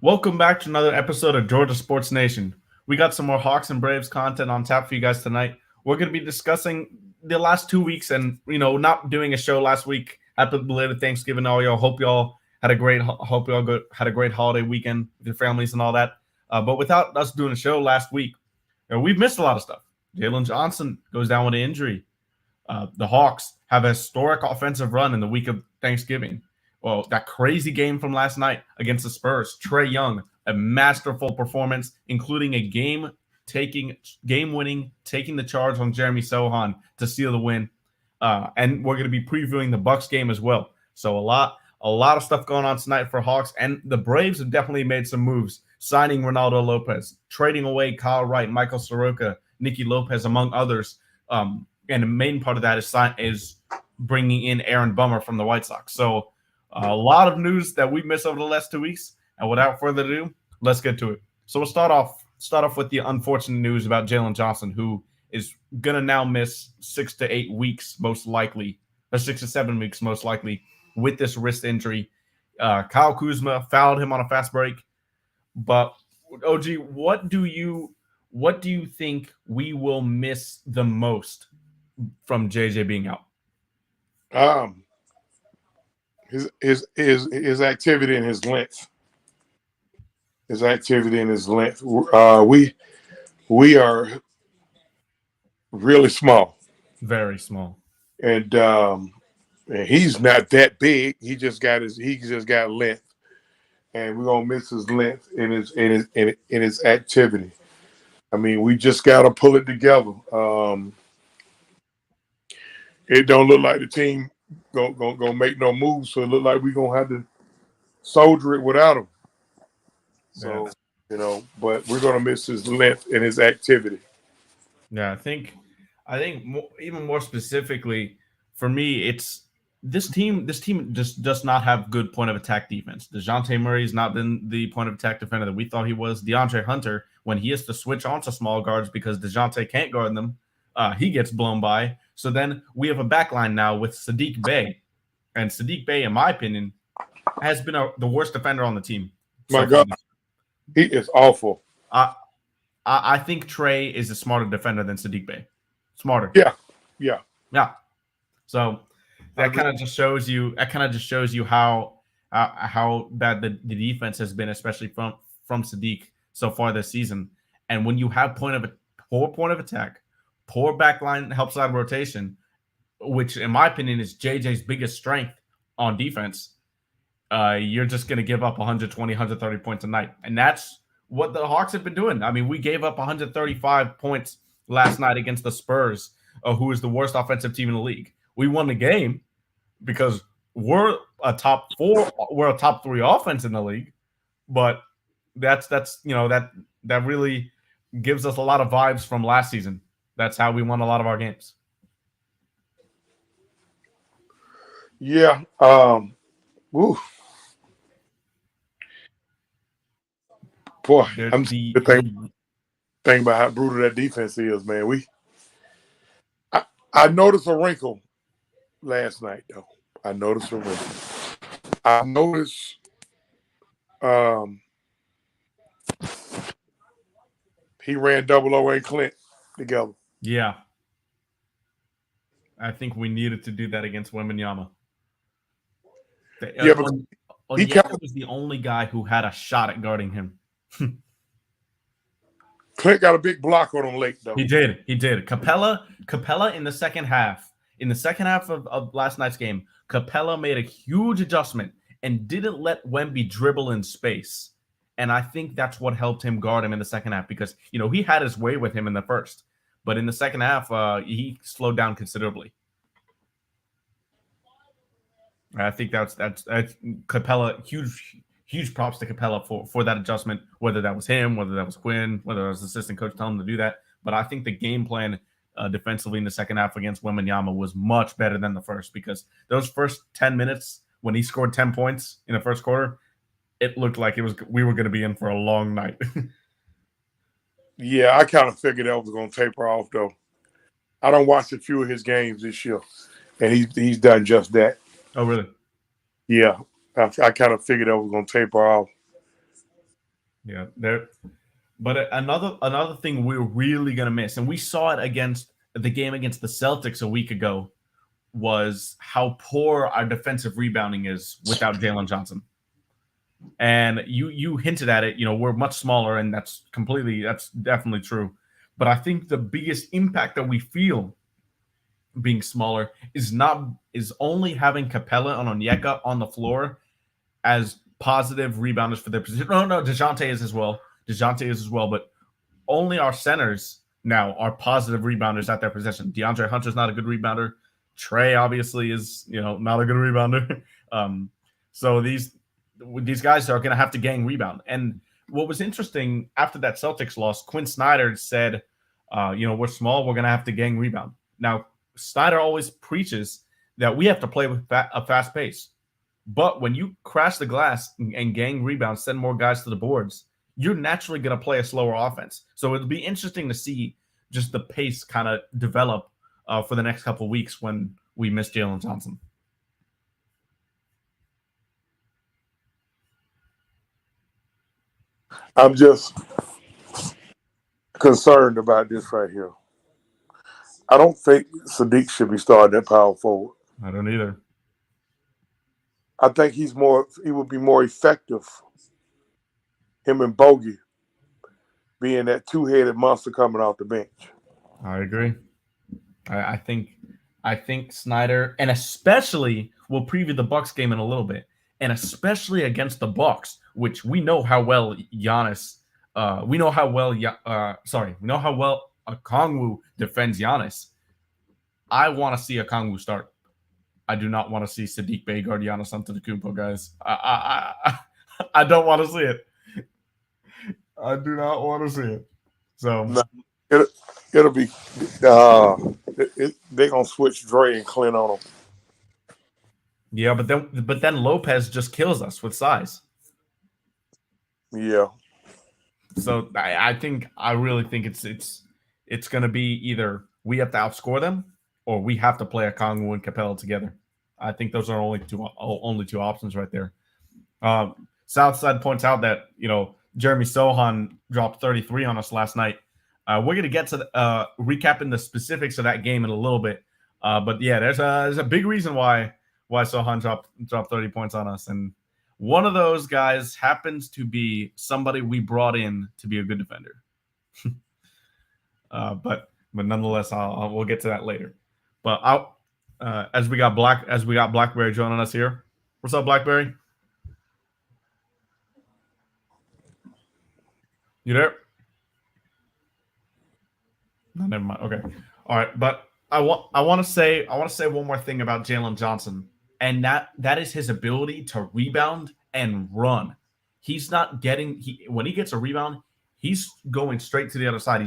Welcome back to another episode of Georgia Sports Nation. We got some more Hawks and Braves content on tap for you guys tonight. We're going to be discussing the last 2 weeks and, not doing a show last week. Happy belated Thanksgiving, all y'all. Hope y'all had a great had a great holiday weekend with your families and all that. But without us doing a show last week, we've missed a lot of stuff. Jalen Johnson goes down with an injury. The Hawks have a historic offensive run in the week of Thanksgiving. Well, that crazy game from last night against the Spurs, Trae Young, a masterful performance, including a game-winning, taking the charge on Jeremy Sohan to seal the win. And we're going to be previewing the Bucks game as well. So a lot of stuff going on tonight for Hawks, and the Braves have definitely made some moves, signing Ronaldo Lopez, trading away Kyle Wright, Michael Soroka, Nicky Lopez, among others. And the main part of that is bringing in Aaron Bummer from the White Sox. So a lot of news that we missed over the last 2 weeks. And without further ado, let's get to it. So we'll start off with the unfortunate news about Jalen Johnson, who is going to now miss 6 to 8 weeks, most likely, or 6 to 7 weeks, most likely, with this wrist injury. Kyle Kuzma fouled him on a fast break. But, OG, what do you think we will miss the most from JJ being out? His activity and his length. His activity and his length. We are really small. Very small. And he's not that big. He just got length. And we're gonna miss his length and his activity. I mean, we just gotta pull it together. It don't look like the team gonna make no moves, so it look like we're gonna have to soldier it without him. So, but we're gonna miss his length and his activity. Yeah, I think even more specifically for me, it's this team just does not have good point of attack defense. DeJounte Murray's not been the point of attack defender that we thought he was. DeAndre Hunter, when he has to switch on to small guards because DeJounte can't guard them, he gets blown by. So then we have a backline now with Saddiq Bey. And Saddiq Bey, in my opinion, has been the worst defender on the team. My God, he is awful. I think Trae is a smarter defender than Saddiq Bey. Smarter. Yeah. So that kind of just shows you how bad the defense has been, especially from Saddiq so far this season. And when you have poor point of attack, poor backline help side rotation, which in my opinion is JJ's biggest strength on defense, you're just going to give up 120, 130 points a night. And that's what the Hawks have been doing. I mean, we gave up 135 points last night against the Spurs, who is the worst offensive team in the league. We won the game because we're a top 3 offense in the league. But that's that really gives us a lot of vibes from last season. That's how we won a lot of our games. Yeah. Boy, I'm thinking about how brutal that defense is, man. I noticed a wrinkle last night, though. I noticed he ran double O and Clint together. Yeah. I think we needed to do that against Wembanyama. Yeah, but Onyeka was the only guy who had a shot at guarding him. Clint got a big block on him late, though. He did. Capella in the second half. In the second half of last night's game, Capella made a huge adjustment and didn't let Wemby dribble in space. And I think that's what helped him guard him in the second half because, he had his way with him in the first. But in the second half, he slowed down considerably. I think that's Capella. Huge props to Capella for that adjustment. Whether that was him, whether that was Quinn, whether it was the assistant coach telling him to do that. But I think the game plan defensively in the second half against Wembanyama was much better than the first because those first 10 minutes when he scored 10 points in the first quarter, it looked like we were going to be in for a long night. Yeah, I kind of figured that was going to taper off, though. I don't watch a few of his games this year, and he's done just that. Oh, really? Yeah, I kind of figured that was going to taper off. Yeah, there. But another thing we're really gonna miss, and we saw it against the game against the Celtics a week ago, was how poor our defensive rebounding is without Jalen Johnson. And you hinted at it. We're much smaller, and that's definitely true. But I think the biggest impact that we feel being smaller is only having Capella and Onyeka on the floor as positive rebounders for their position. No, DeJounte is as well. But only our centers now are positive rebounders at their position. DeAndre Hunter's not a good rebounder. Trae obviously is, not a good rebounder. So these guys are going to have to gang rebound. And what was interesting after that Celtics loss, Quinn Snyder said, we're small, we're going to have to gang rebound. Now, Snyder always preaches that we have to play with a fast pace. But when you crash the glass and gang rebound, send more guys to the boards, you're naturally going to play a slower offense. So it'll be interesting to see just the pace kind of develop for the next couple of weeks when we miss Jalen Johnson. I'm just concerned about this right here. I don't think Sadiq should be starting at power forward. I don't either. I think he would be more effective, him and Bogey, being that two-headed monster coming off the bench. I agree. I think Snyder, and especially we'll preview the Bucks game in a little bit, and especially against the Bucks, which we know how well Giannis. We know how well Okongwu defends Giannis. I want to see Okongwu start. I do not want to see Sadiq Bey guard Giannis Antetokounmpo, guys. I don't want to see it. I do not want to see it. So no, it'll be they're gonna switch Dre and Clint on them. Yeah, but then Lopez just kills us with size. Yeah. So I really think it's going to be either we have to outscore them or we have to play Okongwu and Capella together. I think those are only two options right there. Southside points out that Jeremy Sohan dropped 33 on us last night. We're going to get to recapping the specifics of that game in a little bit. But yeah, there's a big reason why Sohan dropped 30 points on us, and one of those guys happens to be somebody we brought in to be a good defender. But nonetheless, we'll get to that later. But as we got Blackberry joining us here. What's up, Blackberry? You there? No, never mind. Okay. All right, but I want to say one more thing about Jalen Johnson, and that is his ability to rebound and run. He's not when he gets a rebound, he's going straight to the other side.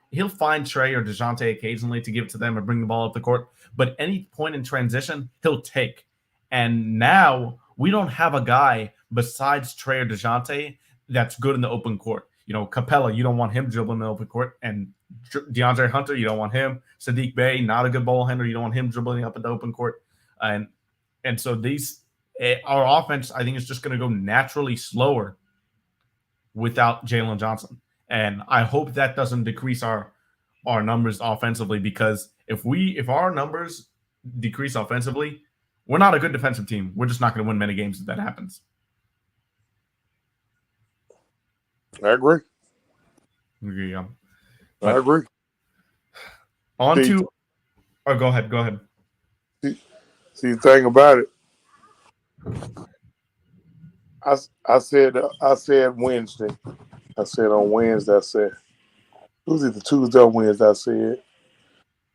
He'll find Trae or DeJounte occasionally to give it to them or bring the ball up the court, but any point in transition, he'll take. And now we don't have a guy besides Trae or DeJounte that's good in the open court. Capella, you don't want him dribbling in the open court, and DeAndre Hunter, you don't want him. Sadiq Bey, not a good ball handler. You don't want him dribbling up in the open court. And so our offense, I think, is just going to go naturally slower without Jalen Johnson. And I hope that doesn't decrease our numbers offensively, because if our numbers decrease offensively, we're not a good defensive team. We're just not going to win many games if that happens. I agree. Yeah. I agree. Go ahead. See, the thing about it, I said Wednesday. I said on Wednesday, it was either Tuesday or Wednesday, I said,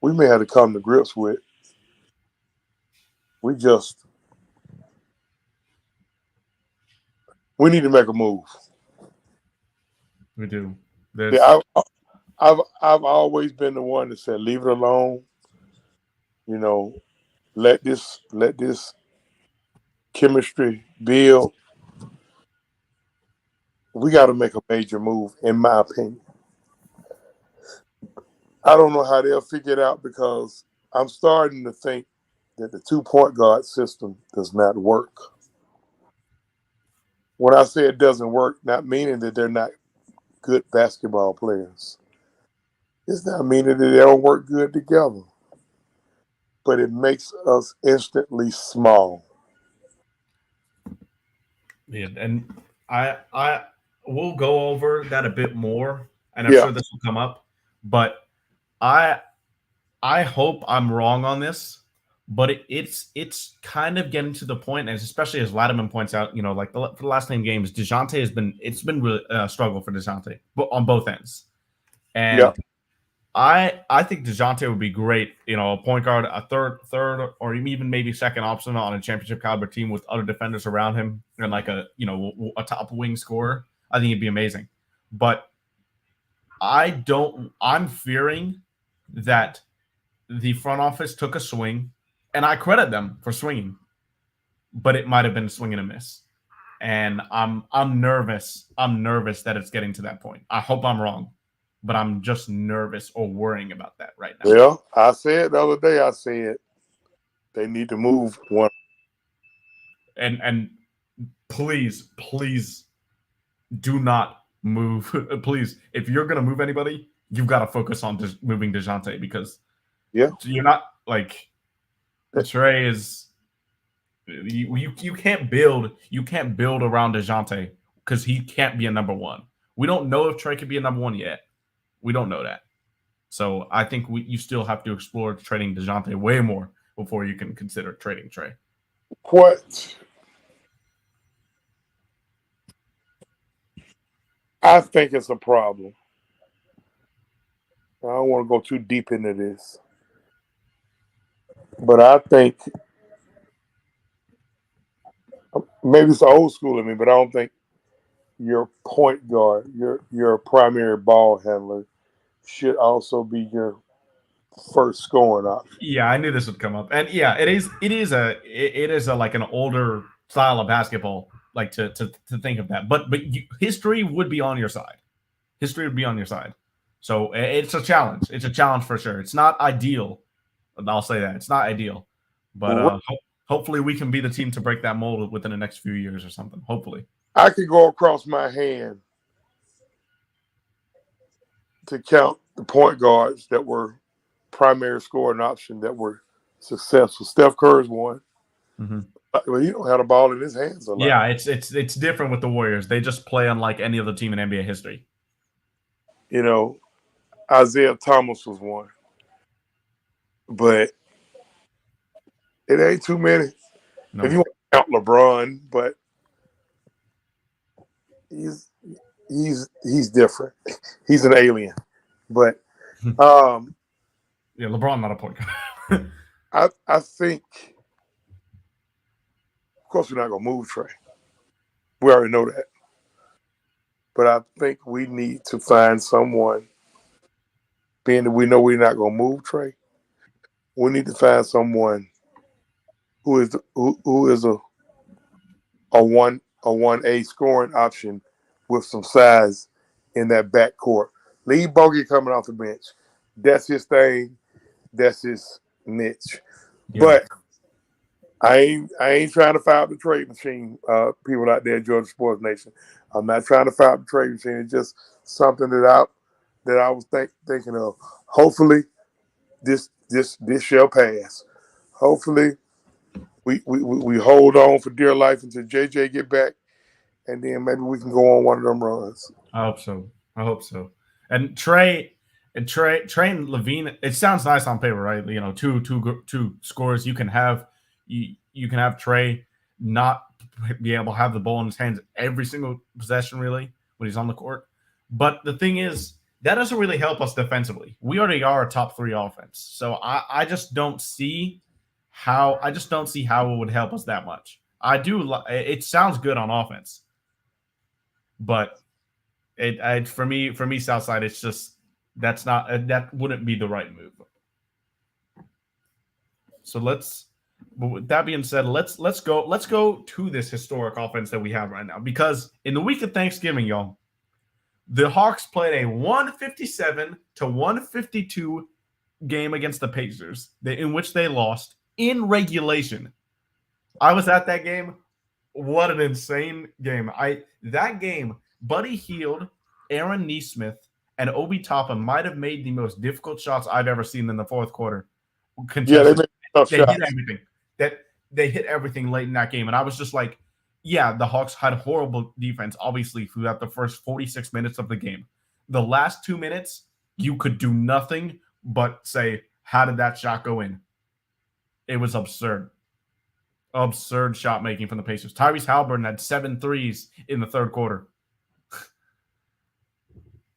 we may have to come to grips with. We need to make a move. We do. Yeah, I've always been the one that said, leave it alone. Let this chemistry build. We got to make a major move, in my opinion. I don't know how they'll figure it out, because I'm starting to think that the 2-point guard system does not work. When I say it doesn't work, not meaning that they're not good basketball players. It's not meaning that they don't work good together. But it makes us instantly small. Yeah, and I will go over that a bit more, and I'm Yeah. sure this will come up. But I I hope I'm wrong on this, but it's kind of getting to the point, and especially as Latimer points out, like for the last 10 games, Dejounte it's been really a struggle for Dejounte, but on both ends. Yeah. And I think Dejounte would be great, a point guard, a third, or even maybe second option on a championship caliber team with other defenders around him and like a top wing scorer. I think it'd be amazing. But I'm fearing that the front office took a swing, and I credit them for swinging, but it might have been a swing and a miss. And I'm nervous. I'm nervous that it's getting to that point. I hope I'm wrong, but I'm just nervous or worrying about that right now. Well, I said the other day, I said they need to move one. And please do not move. Please, if you're gonna move anybody, you've got to focus on just moving Dejounte, because you're not like Trae is. You can't build around Dejounte because he can't be a number one. We don't know if Trae could be a number one yet. We don't know that. So I think you still have to explore trading Dejounte way more before you can consider trading Trae. What I think it's a problem. I don't want to go too deep into this, but I think maybe it's old school of me, but I don't think your point guard, your primary ball handler, should also be your first scoring option. Yeah, I knew this would come up, and yeah, it is a like an older style of basketball, like to think of that. But history would be on your side. History would be on your side. So it's a challenge. It's a challenge for sure. It's not ideal. I'll say that it's not ideal, but hopefully we can be the team to break that mold within the next few years or something. Hopefully, I could go across my hand to count the point guards that were primary scoring option that were successful. Steph Curry's one. Mm-hmm. Well, he don't have the ball in his hands a lot. Yeah, it's different with the Warriors. They just play unlike any other team in NBA history. Isaiah Thomas was one, but it ain't too many. No. If you want to count LeBron, but he's different. He's an alien. But yeah, LeBron not a point guard. I think, of course, we're not gonna move Trae. We already know that. But I think we need to find someone, being that we know we're not gonna move Trae. We need to find someone who is a 1A scoring option with some size in that backcourt. Leave Bogey coming off the bench. That's his thing. That's his niche. Yeah. But I ain't trying to fire up the trade machine. People out there in Georgia Sports Nation, I'm not trying to fire up the trade machine. It's just something that I was thinking of. Hopefully, this shall pass. Hopefully, we hold on for dear life until JJ get back, and then maybe we can go on one of them runs. I hope so. And Trae and Levine, it sounds nice on paper, right? Two scores. You can have Trae not be able to have the ball in his hands every single possession, really, when he's on the court. But the thing is, that doesn't really help us defensively. We already are a top 3 offense, so I just don't see how it would help us that much. It sounds good on offense, but for me, Southside, it's just that wouldn't be the right move. So with that being said, let's go to this historic offense that we have right now, because in the week of Thanksgiving, y'all, the Hawks played a 157-152 game against the Pacers, in which they lost in regulation. I was at that game. What an insane game. That game, Buddy Hield, Aaron Neesmith, and Obi Toppin might have made the most difficult shots I've ever seen in the fourth quarter. Yeah, they Contested. made tough They hit shots. everything. They hit everything late in that game. And I was just like, yeah, the Hawks had horrible defense, obviously, throughout the first 46 minutes of the game. The last 2 minutes, you could do nothing but say, how did that shot go in? It was absurd. Absurd shot making from the Pacers. Tyrese Halliburton had 7 threes in the third quarter.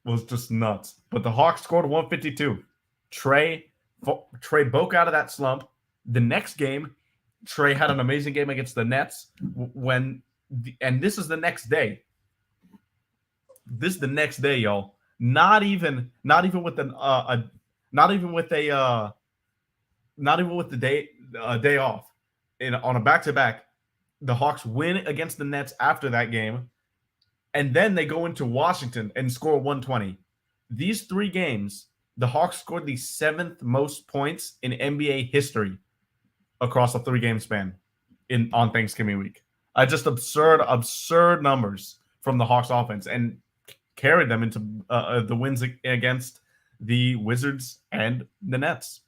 Was just nuts. But the Hawks scored 152. Trae broke out of that slump. The next game, Trae had an amazing game against the Nets. And this is the next day. This is the next day, y'all. Not even with the day off. On a back-to-back, the Hawks win against the Nets after that game, and then they go into Washington and score 120. These 3 games, the Hawks scored the 7th most points in NBA history across a 3-game span on Thanksgiving week. Just absurd numbers from the Hawks offense, and carried them into the wins against the Wizards and the Nets.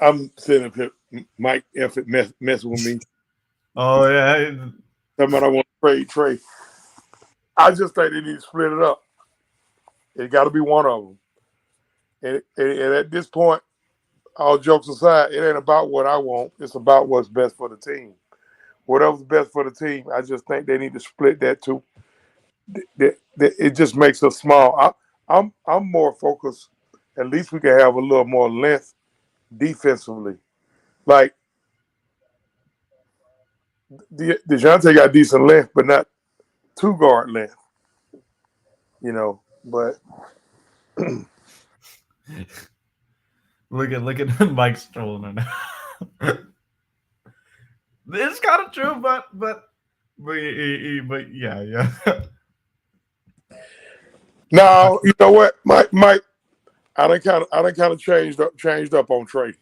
I'm sitting up here, Mike Effort messing with me. Oh, yeah. Somebody I want to trade Trae. I just think they need to split it up. It got to be one of them. And at this point, all jokes aside, it ain't about what I want. It's about what's best for the team. Whatever's best for the team, I just think they need to split that too. It just makes us small. I'm more focused. At least we can have a little more length defensively. Like, DeJounte got decent length, but not 2-guard length. But look at Mike strolling now. It's kind of true, but yeah. No, you know what, Mike, I done kind of changed up on Trae.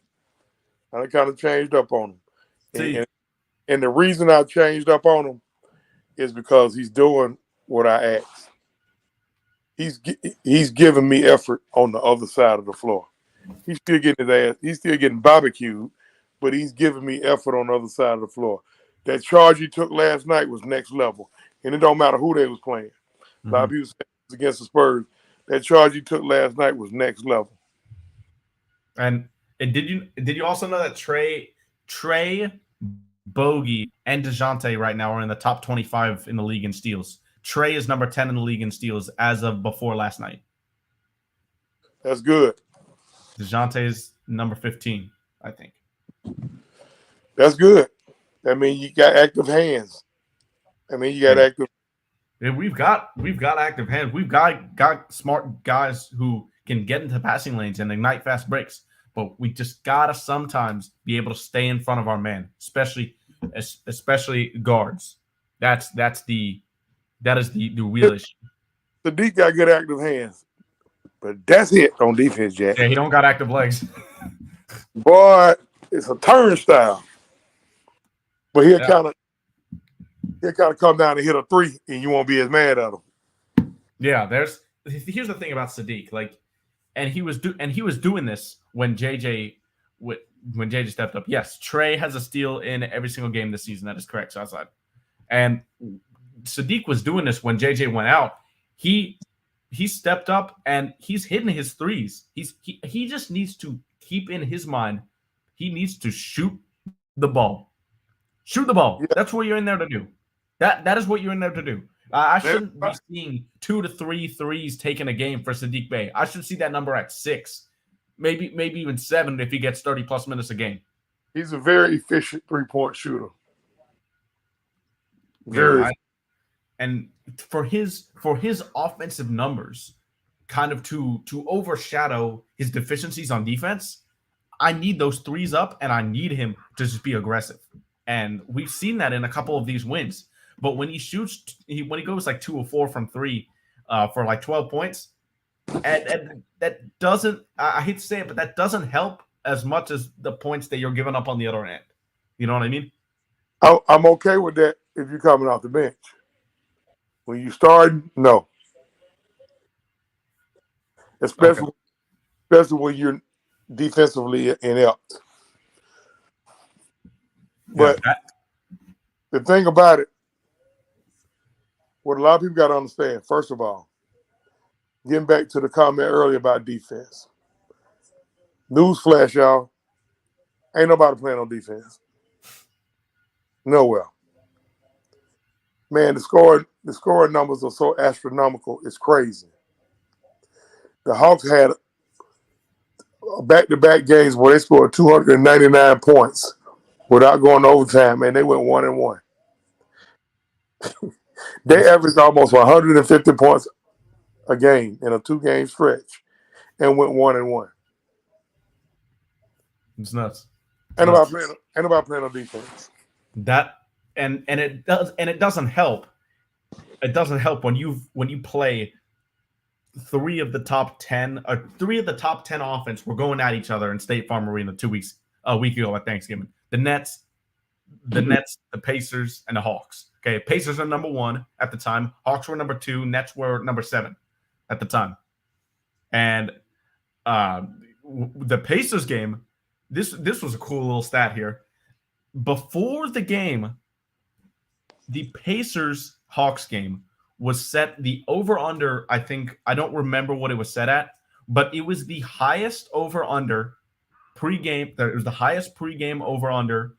I done kind of changed up on him. And the reason I changed up on him is because he's doing what I asked. He's giving me effort on the other side of the floor. He's still getting his ass. He's still getting barbecued, but he's giving me effort on the other side of the floor. That charge he took last night was next level, and it don't matter who they was playing. A lot of people said it was against the Spurs. That charge he took last night was next level. And did you also know that Trae, Bogey, and DeJounte right now are in the top 25 in the league in steals? Trae is number 10 in the league in steals as of before last night. That's good. DeJounte is number 15, I think. That's good. I mean, you got active hands. Active. And we've got active hands. We've got smart guys who can get into passing lanes and ignite fast breaks. But we just gotta sometimes be able to stay in front of our man, especially guards. That is the real issue. Sadiq got good active hands, but that's it on defense, Jack. Yeah, he don't got active legs. Boy, it's a turnstile. But he'll kind of come down and hit a 3, and you won't be as mad at him. Yeah, here's the thing about Sadiq, and he was doing this when JJ stepped up. Yes, Trae has a steal in every single game this season. That is correct, Southside. And Sadiq was doing this when JJ went out. He stepped up and he's hitting his threes. He just needs to keep in his mind. He needs to shoot the ball. Shoot the ball. Yeah. That's what you're in there to do. That is what you're in there to do. I shouldn't be seeing 2 to 3 threes taken a game for Sadiq Bey. I should see that number at 6, maybe even 7 if he gets 30+ minutes a game. He's a very efficient 3-point shooter. And for his offensive numbers, kind of to overshadow his deficiencies on defense, I need those threes up, and I need him to just be aggressive. And we've seen that in a couple of these wins. But when he shoots, when he goes like 2 or 4 from 3 for 12 points, and that doesn't, I hate to say it, but that doesn't help as much as the points that you're giving up on the other end. You know what I mean? I'm okay with that if you're coming off the bench. When you start, no. Especially when you're defensively inept. But the thing about it, what a lot of people got to understand, first of all, getting back to the comment earlier about defense. Newsflash, y'all. Ain't nobody playing on defense. Nowhere. Man, the scoring numbers are so astronomical, it's crazy. The Hawks had back-to-back games where they scored 299 points without going to overtime, and they went 1-1. They averaged almost 150 points a game in a 2-game stretch and went 1-1. It's nuts. Ain't nobody playing on defense. That and it doesn't help. It doesn't help when you play three of the top 10 offense were going at each other in State Farm Arena a week ago at Thanksgiving. The Nets, the Pacers, and the Hawks. Okay, Pacers are number 1 at the time. Hawks were number 2. Nets were number 7 at the time. And the Pacers game, this was a cool little stat here. Before the game, the Pacers-Hawks game was set the over-under, I don't remember what it was set at, but it was the highest over-under pregame. It was the highest pregame over-under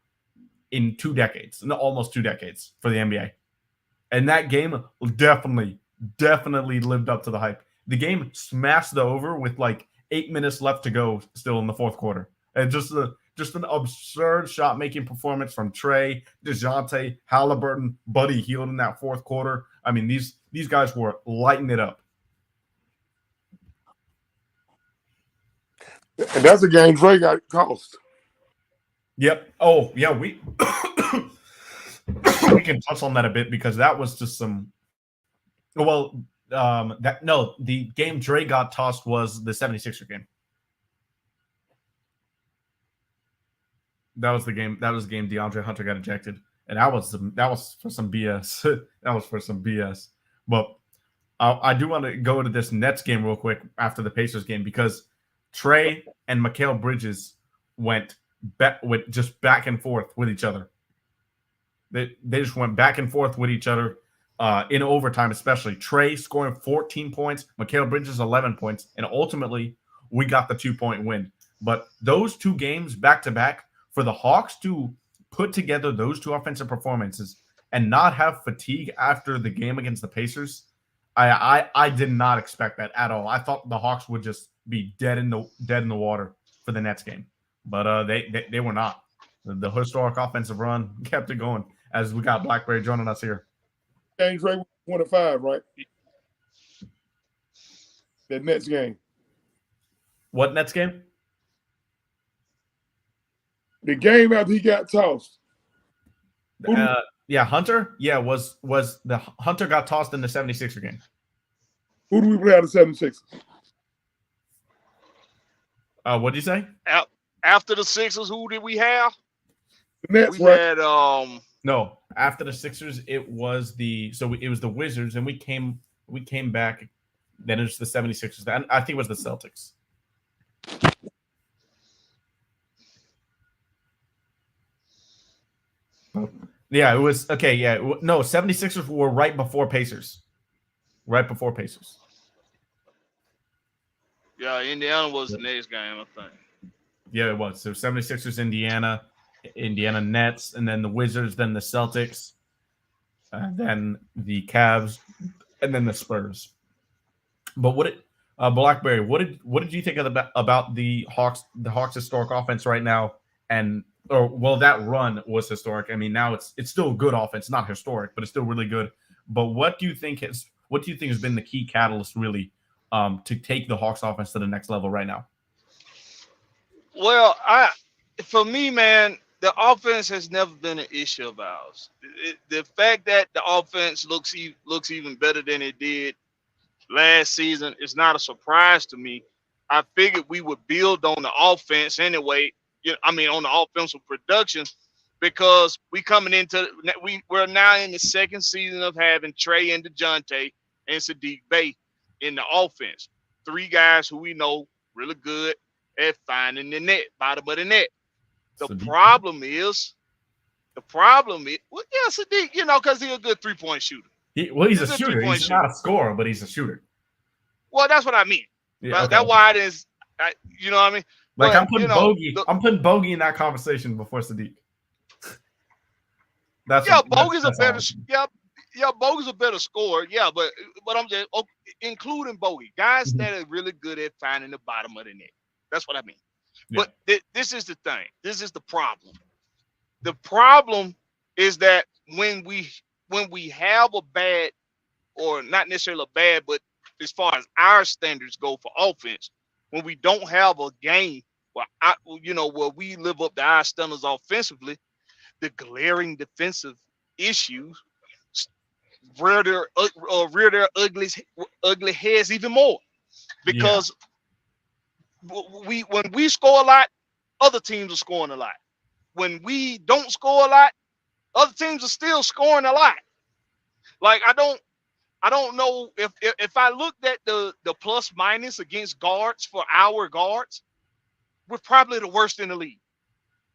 in 2 decades, almost 2 decades for the NBA. And that game definitely lived up to the hype. The game smashed the over with like 8 minutes left to go still in the fourth quarter. And just an absurd shot-making performance from Trae, DeJounte, Halliburton, Buddy Hield in that fourth quarter. I mean, these guys were lighting it up. And that's a game Trae got cost. Yep. Oh, yeah, we can touch on that a bit because that was just some – the game Dre got tossed was the 76er game. That was the game DeAndre Hunter got ejected. And that was for some BS. That was for some BS. But I do want to go to this Nets game real quick after the Pacers game because Trae and Mikal Bridges went back and forth with each other. They just went back and forth with each other in overtime, especially. Trae scoring 14 points, Mikal Bridges 11 points, and ultimately we got the 2-point win. But those 2 games back-to-back, for the Hawks to put together those 2 offensive performances and not have fatigue after the game against the Pacers, I did not expect that at all. I thought the Hawks would just be dead in the water for the Nets game, but they were not. The historic offensive run kept it going as we got Blackberry joining us here. James Ray 25, right? That Nets game. What Nets game? The game after he got tossed. Hunter. Yeah, was the Hunter got tossed in the 76er game. Who do we play out of 76ers? What'd you say? After the Sixers, who did we have? The Nets, we right? had No, after the Sixers, it was the Wizards, and we came back. Then it's the 76ers. I think it was the Celtics. Yeah, it was okay. Yeah, no, 76ers were right before Pacers. Yeah, Indiana was the next game, I think. Yeah, it was. So 76ers, Indiana Nets, and then the Wizards, then the Celtics, then the Cavs, and then the Spurs. But Blackberry, what did you think about the Hawks historic offense right now? That run was historic. I mean, now it's still good offense, not historic, but it's still really good. But what do you think has been the key catalyst really to take the Hawks offense to the next level right now? Well, for me, man, the offense has never been an issue of ours. The fact that the offense looks even better than it did last season is not a surprise to me. I figured we would build on the offense anyway. On the offensive production, because we're now in the second season of having Trae and DeJounte and Saddiq Bey in the offense. 3 guys who we know really good at finding the net, bottom of the net. The problem is, well, yeah, Saddiq, because he's a good 3-point shooter. He's a shooter. He's not a scorer, but he's a shooter. Well, that's what I mean. Yeah, That's why it is. You know what I mean? Like, I'm putting Bogey. I'm putting Bogey in that conversation before Saddiq. Bogey's a better. Bogey's a better scorer. Yeah, but I'm just including Bogey, guys that are really good at finding the bottom of the net. That's what I mean. Yeah. But this is the thing. This is the problem. The problem is that when we have a bad, or not necessarily a bad, but as far as our standards go for offense, when we don't have a game where we live up to our standards offensively, the glaring defensive issues rear their ugly heads even more, because when we score a lot, other teams are scoring a lot. When we don't score a lot, other teams are still scoring a lot. Like, I don't know if I looked at the plus minus against guards for our guards, we're probably the worst in the league.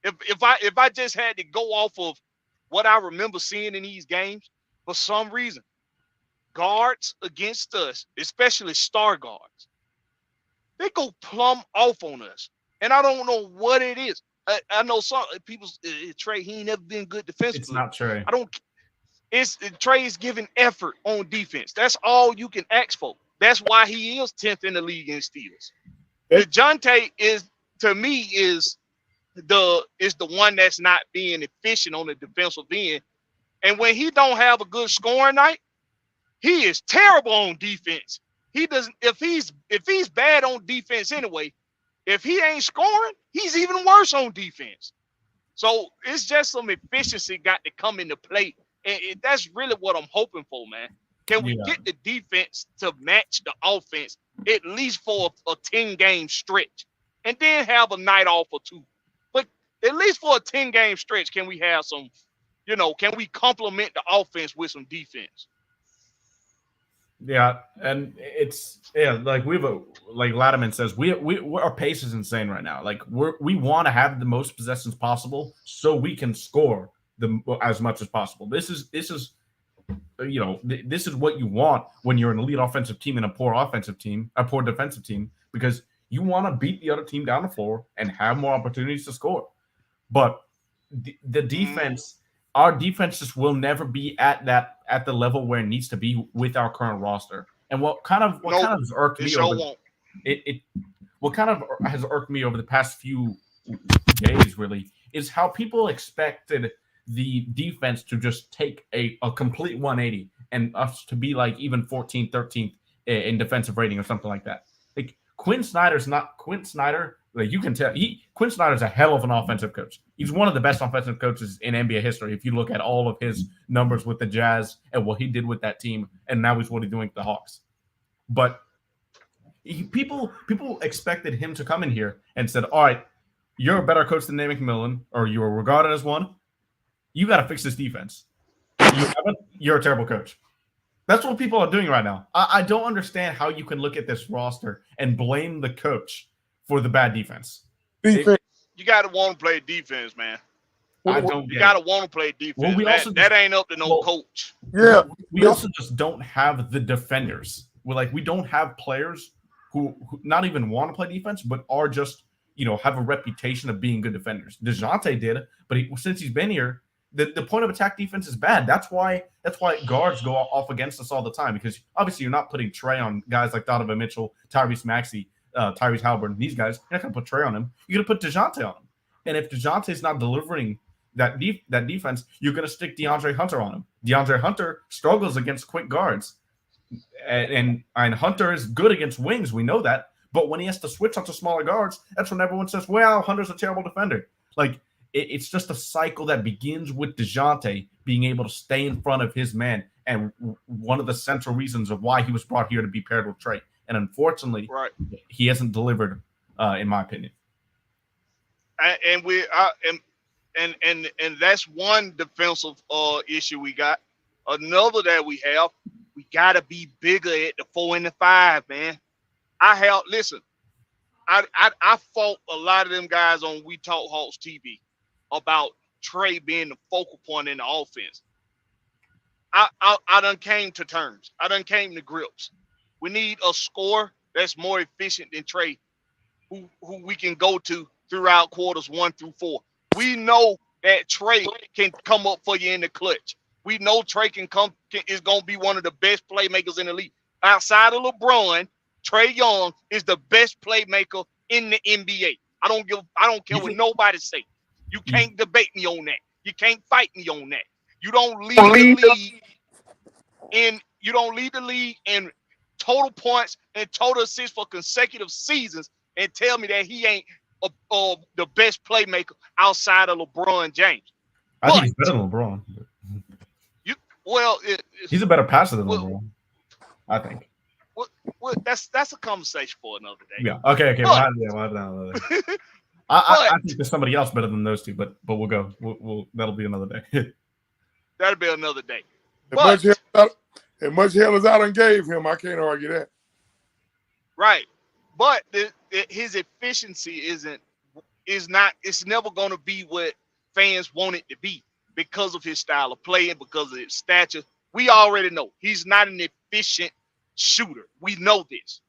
If I just had to go off of what I remember seeing in these games, for some reason, guards against us, especially star guards, they go plumb off on us, and I don't know what it is. I know some people, Trae, he ain't never been good defensively. It's not Trae. Trae's giving effort on defense. That's all you can ask for. That's why he is 10th in the league in steals. DeJounte is the one that's not being efficient on the defensive end. And when he don't have a good scoring night, he is terrible on defense. He doesn't. If he's bad on defense anyway, if he ain't scoring, he's even worse on defense. So it's just some efficiency got to come into play. And that's really what I'm hoping for, man. Can we get the defense to match the offense at least for a 10-game stretch, and then have a night off or 2? But at least for a 10-game stretch, can we have some, can we complement the offense with some defense? Yeah, and like like Latterman says, our pace is insane right now. Like, we want to have the most possessions possible so we can score as much as possible. This is what you want when you're an elite offensive team and a poor defensive team, because you want to beat the other team down the floor and have more opportunities to score. But the defense, our defense just will never be at the level where it needs to be with our current roster. And what kind of has irked me over the past few days really is how people expected the defense to just take a complete 180 and us to be like even 14th, 13th in defensive rating or something like that. Like, Quinn Snyder's not Quinn Snyder. Like, you can tell Quinn Snyder's a hell of an offensive coach. He's one of the best offensive coaches in NBA history. If you look at all of his numbers with the Jazz and what he did with that team, and now what he's doing with the Hawks. But people expected him to come in here and said, all right, you're a better coach than Nate McMillan, or you were regarded as one. You got to fix this defense. You're a terrible coach. That's what people are doing right now. I don't understand how you can look at this roster and blame the coach for the bad defense. You got to want to play defense, man. You got to want to play defense. Well, that ain't up to no coach. Yeah. We also just don't have the defenders. We don't have players who not even want to play defense, but are just, have a reputation of being good defenders. DeJounte did, but since he's been here, the point of attack defense is bad. That's why guards go off against us all the time, because obviously you're not putting Trae on guys like Donovan Mitchell, Tyrese Maxey, Tyrese Halliburton, these guys. You're not going to put Trae on him. You're going to put DeJounte on him. And if DeJounte's not delivering that defense, you're going to stick DeAndre Hunter on him. DeAndre Hunter struggles against quick guards. And Hunter is good against wings. We know that. But when he has to switch onto smaller guards, that's when everyone says, well, Hunter's a terrible defender. Like, it's just a cycle that begins with DeJounte being able to stay in front of his man, and one of the central reasons of why he was brought here to be paired with Trae. and unfortunately, right. he hasn't delivered, in my opinion. And that's one defensive issue we got. Another that we gotta be bigger at the 4 and the 5, man. I fought a lot of them guys on We Talk Hawks TV about Trae being the focal point in the offense. I done came to terms. I done came to grips. We need a scorer that's more efficient than Trae, who we can go to throughout quarters 1 through 4. We know that Trae can come up for you in the clutch. We know Trae is going to be one of the best playmakers in the league. Outside of LeBron, Trae Young is the best playmaker in the NBA. I don't care what nobody say. You can't debate me on that. You can't fight me on that. You don't lead the league in total points and total assists for consecutive seasons and tell me that he ain't the best playmaker outside of LeBron James. I think he's better than LeBron. He's a better passer than LeBron, I think. Well, that's a conversation for another day. Yeah. Okay. We'll have another day. I think there's somebody else better than those two, but we'll go. That'll be another day. That'll be another day. As much hell as I done gave him, I can't argue that. Right. But his efficiency it's never going to be what fans want it to be because of his style of play and because of his stature. We already know he's not an efficient shooter. We know this.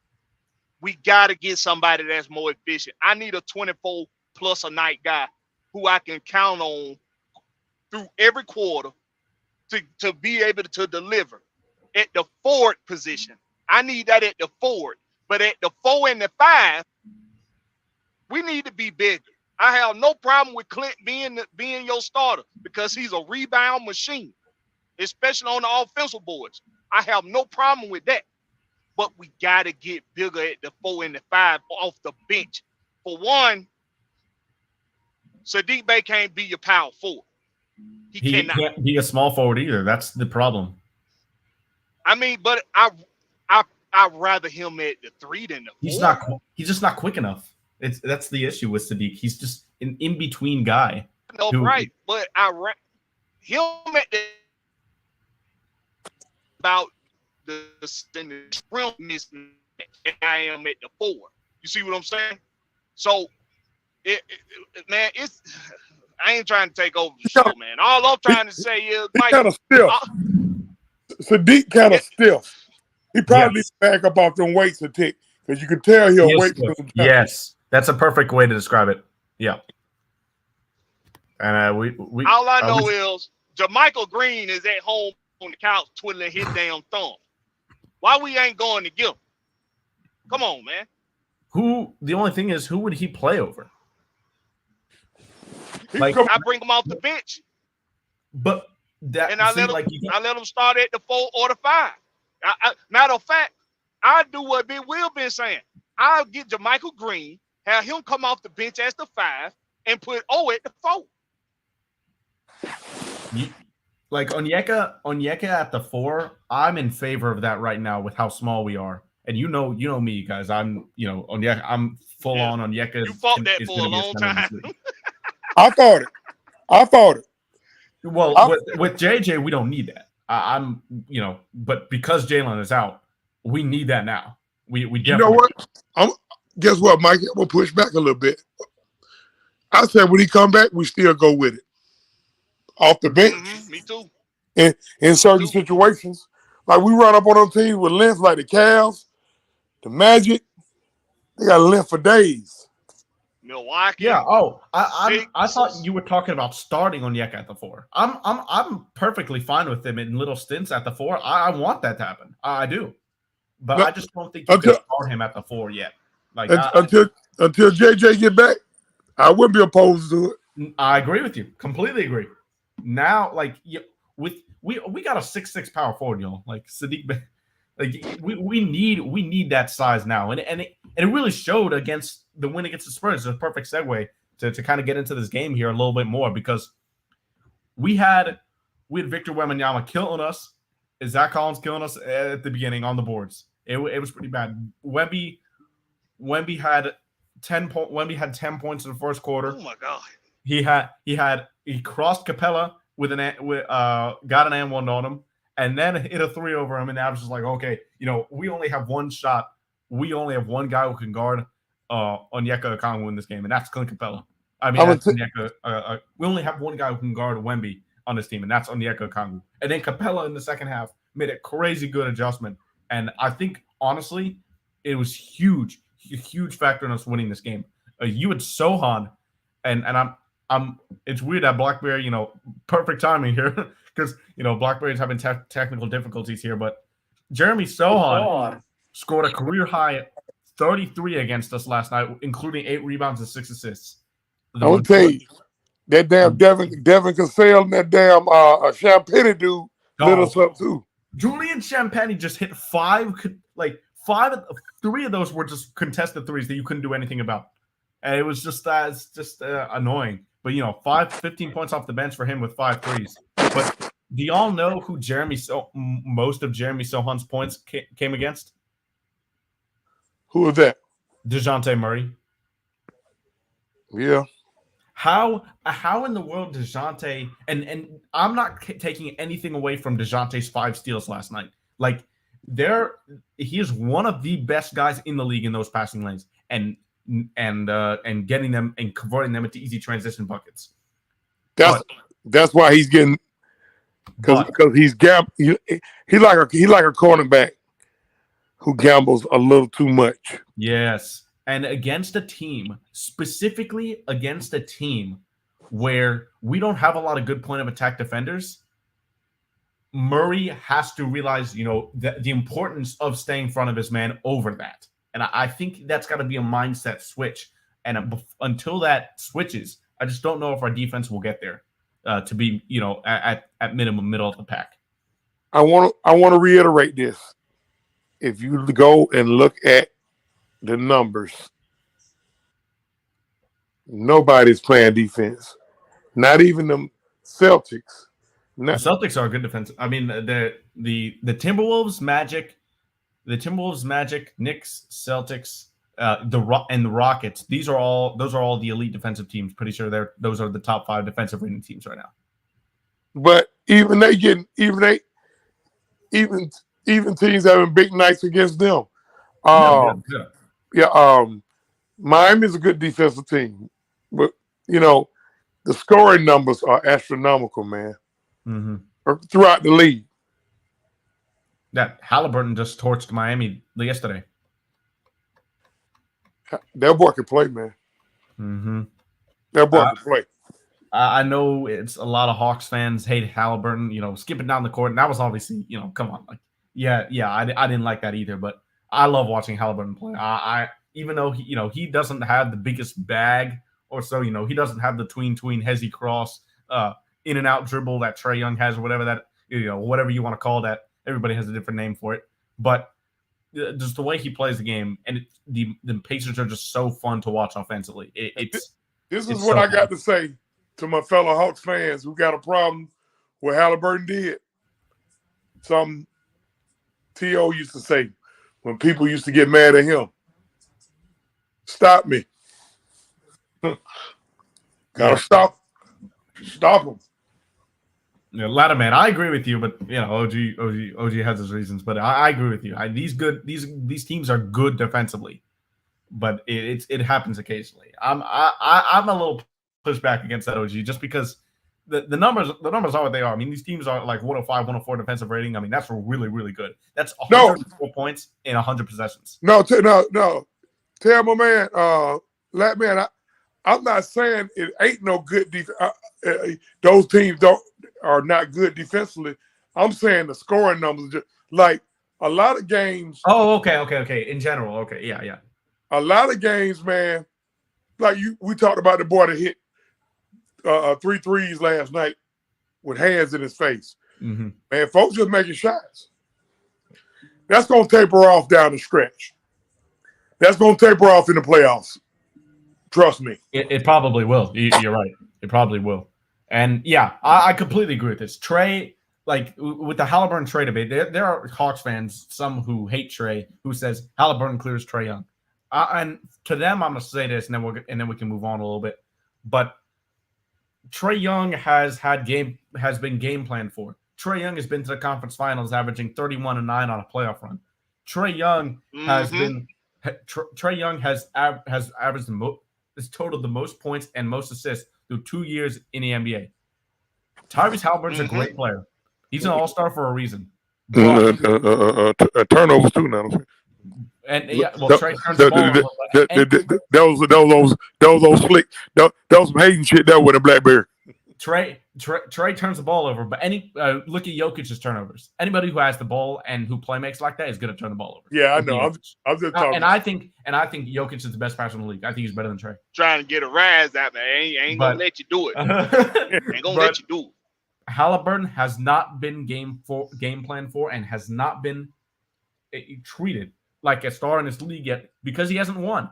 We got to get somebody that's more efficient. I need a 24 plus a night guy who I can count on through every quarter to be able to deliver at the forward position. I need that at the forward. But at the 4 and the 5, we need to be bigger. I have no problem with Clint being your starter because he's a rebound machine, especially on the offensive boards. I have no problem with that. But we got to get bigger at the 4 and the 5 off the bench. For one, Sadiq Bey can't be your power forward. He cannot. Can't be a small forward either. That's the problem. I mean, but I'd rather him at the 3 than the 4. He's just not quick enough. That's the issue with Sadiq. He's just an in-between guy. No, right. But him at the about the scrimmage and I am at the 4. You see what I'm saying? So, man, I ain't trying to take over the show, man. All I'm trying to say is, Mike, kind of stiff. Sadiq kind of stiff. He probably needs to back up off them weights a tick because you can tell he'll wait for some time. Yes, that's a perfect way to describe it. Yeah. And we all I know is JaMychal Green is at home on the couch twiddling his damn thumb. Why we ain't going to get him? Come on, man. The only thing is, who would he play over? I bring him off the bench. But I let him start at the 4 or the 5. Matter of fact, I do what Big Will been saying. I'll get JaMychal Green, have him come off the bench as the 5, and put O at the 4. Like Onyeka at the 4, I'm in favor of that right now with how small we are. And you know me, guys. I'm Onyeka. I'm full on Onyeka. You fought that for a long time. I thought it. Well, with JJ, we don't need that. But because Jalen is out, we need that now. We definitely. You know what? Guess what, Mike? I'm gonna push back a little bit. I said when he come back, we still go with it off the bench. Mm-hmm, me too. In certain situations, like we run up on them teams with length, like the Cavs, the Maggiet, they got length for days. Milwaukee. Yeah. Oh, I thought you were talking about starting Onyeka at the 4. I'm perfectly fine with him in little stints at the 4. I want that to happen. I do, but I just don't think you can start him at the 4 yet. Like until JJ get back, I wouldn't be opposed to it. I agree with you. Completely agree. Now, we got a 6'6" power forward, like Sadiq. Like we need that size now, and it really showed against the win against the Spurs. It's a perfect segue to kind of get into this game here a little bit more because we had Victor Wembanyama killing us, Zach Collins killing us at the beginning on the boards, It was pretty bad. Wemby had 10 points in the first quarter. Oh my God. He crossed Capella got an and one on him, and then hit a three over him, and I was just like, okay, we only have one shot. We only have one guy who can guard Onyeka Okongwu in this game, and that's Clint Capella. I mean, we only have one guy who can guard Wemby on this team, and that's Onyeka Okongwu. And then Capella in the second half made a crazy good adjustment, and I think honestly, it was huge, a huge factor in us winning this game. You had Sohan, and I'm. It's weird that Blackberry, perfect timing here because Blackberry's having technical difficulties here, but Jeremy Sohan scored a career high 33 against us last night, including 8 rebounds and 6 assists. I will tell you, that damn Devin Cassell and that damn Champagne dude lit us up too. Julian Champagne just hit 3 of those were just contested threes that you couldn't do anything about. And it was just annoying. But 15 points off the bench for him with 5 threes. But do y'all know who most of Jeremy Sohan's points came against? Who was that? DeJounte Murray. Yeah. How in the world DeJounte and I'm not taking anything away from DeJounte's 5 steals last night. Like he is one of the best guys in the league in those passing lanes and getting them and converting them into easy transition buckets. That's why he's getting because he's he like a cornerback who gambles a little too much. Yes. And specifically against a team where we don't have a lot of good point of attack defenders, Murray has to realize, the importance of staying in front of his man over that. And I think that's got to be a mindset switch. And until that switches, I just don't know if our defense will get there to be, at minimum middle of the pack. I want to reiterate this. If you go and look at the numbers, nobody's playing defense. Not even the Celtics. The Celtics are a good defense. I mean, the Timberwolves, Magic, Knicks, Celtics, the Rockets. Those are all the elite defensive teams. Pretty sure those are the top 5 defensive rating teams right now. But even teams having big nights against them. Miami's a good defensive team, but the scoring numbers are astronomical, man. Mm-hmm. Throughout the league. That Halliburton just torched Miami yesterday. That boy can play, man. Mm-hmm. That boy can play. I know it's a lot of Hawks fans hate Halliburton, skipping down the court, and that was obviously, come on, I didn't like that either, but I love watching Halliburton play. I even though he doesn't have the biggest bag or so, he doesn't have the tween hezzy cross, in and out dribble that Trae Young has or whatever that, whatever you want to call that. Everybody has a different name for it, but just the way he plays the game, and the Pacers are just so fun to watch offensively. This is what I got to say to my fellow Hawks fans who got a problem with Halliburton did. Some T.O. used to say when people used to get mad at him, stop me. Gotta stop him. Ladderman, I agree with you, but OG has his reasons. But I agree with you. These teams are good defensively, but it happens occasionally. I'm a little pushback against that, OG, just because the numbers are what they are. I mean, these teams are like 105, 104 defensive rating. I mean, that's really, really good. That's 104 points in 100 possessions. No. Tell my man, Ladman, I'm not saying it ain't no good defense. Those teams are not good defensively. I'm saying the scoring numbers, just like a lot of games. Oh, okay. In general, okay, yeah. A lot of games, man. Like we talked about the boy that hit 3 threes last night with hands in his face. Mm-hmm. Man, folks just making shots. That's gonna taper off down the stretch. That's gonna taper off in the playoffs. Trust me. It probably will. You're right. It probably will. And yeah, I completely agree with this. Trae, like with the Halliburton trade debate, there are Hawks fans, some who hate Trae, who says Halliburton clears Trae Young. And to them, I'm gonna say this, and then we can move on a little bit. But Trae Young has been game planned for. Trae Young has been to the conference finals, averaging 31-9 on a playoff run. Trae Young has been. Trae Young has averaged has totaled the most points and most assists through 2 years in the NBA. Tyrese Halliburton's a great player. He's an all-star for a reason. Turnovers too now. And Trae turns the ball over. Those slick. That was some hating shit that with a Blackberry. Trae turns the ball over, but look at Jokic's turnovers. Anybody who has the ball and who play makes like that is going to turn the ball over. Yeah, I know. I'm just talking. And I think Jokic is the best passer in the league. I think he's better than Trae. Trying to get a rise out there, ain't gonna let you do it. Ain't gonna let you do it. Halliburton has not been game plan for, and has not been treated like a star in this league yet because he hasn't won.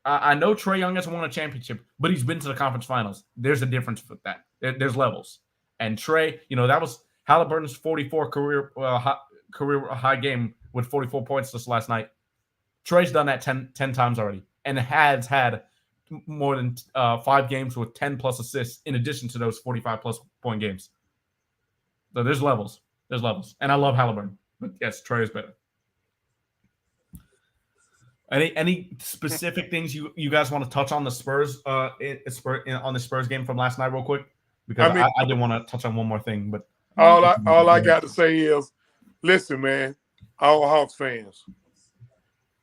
I know Trae Young hasn't won a championship, but he's been to the conference finals. There's a difference with that. There's levels. And Trae, that was Halliburton's 44 career high game with 44 points this last night. Trae's done that 10 times already and has had more than 5 games with 10 plus assists in addition to those 45 plus point games. So there's levels. And I love Halliburton. But yes, Trae is better. Any specific things you guys want to touch on the Spurs on the Spurs game from last night real quick? Because I did want to touch on one more thing, but all I got to say is, listen, man, all Hawks fans,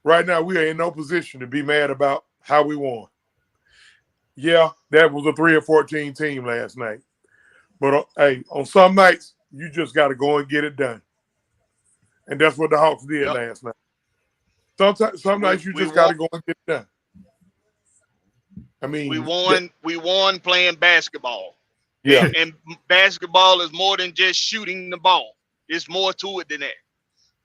right now we are in no position to be mad about how we won. Yeah, that was a 3-14 team last night, but hey, on some nights you just got to go and get it done, and that's what the Hawks did last night. Some nights you just got to go and get it done. I mean, we won playing basketball. Yeah, and basketball is more than just shooting the ball. There's more to it than that.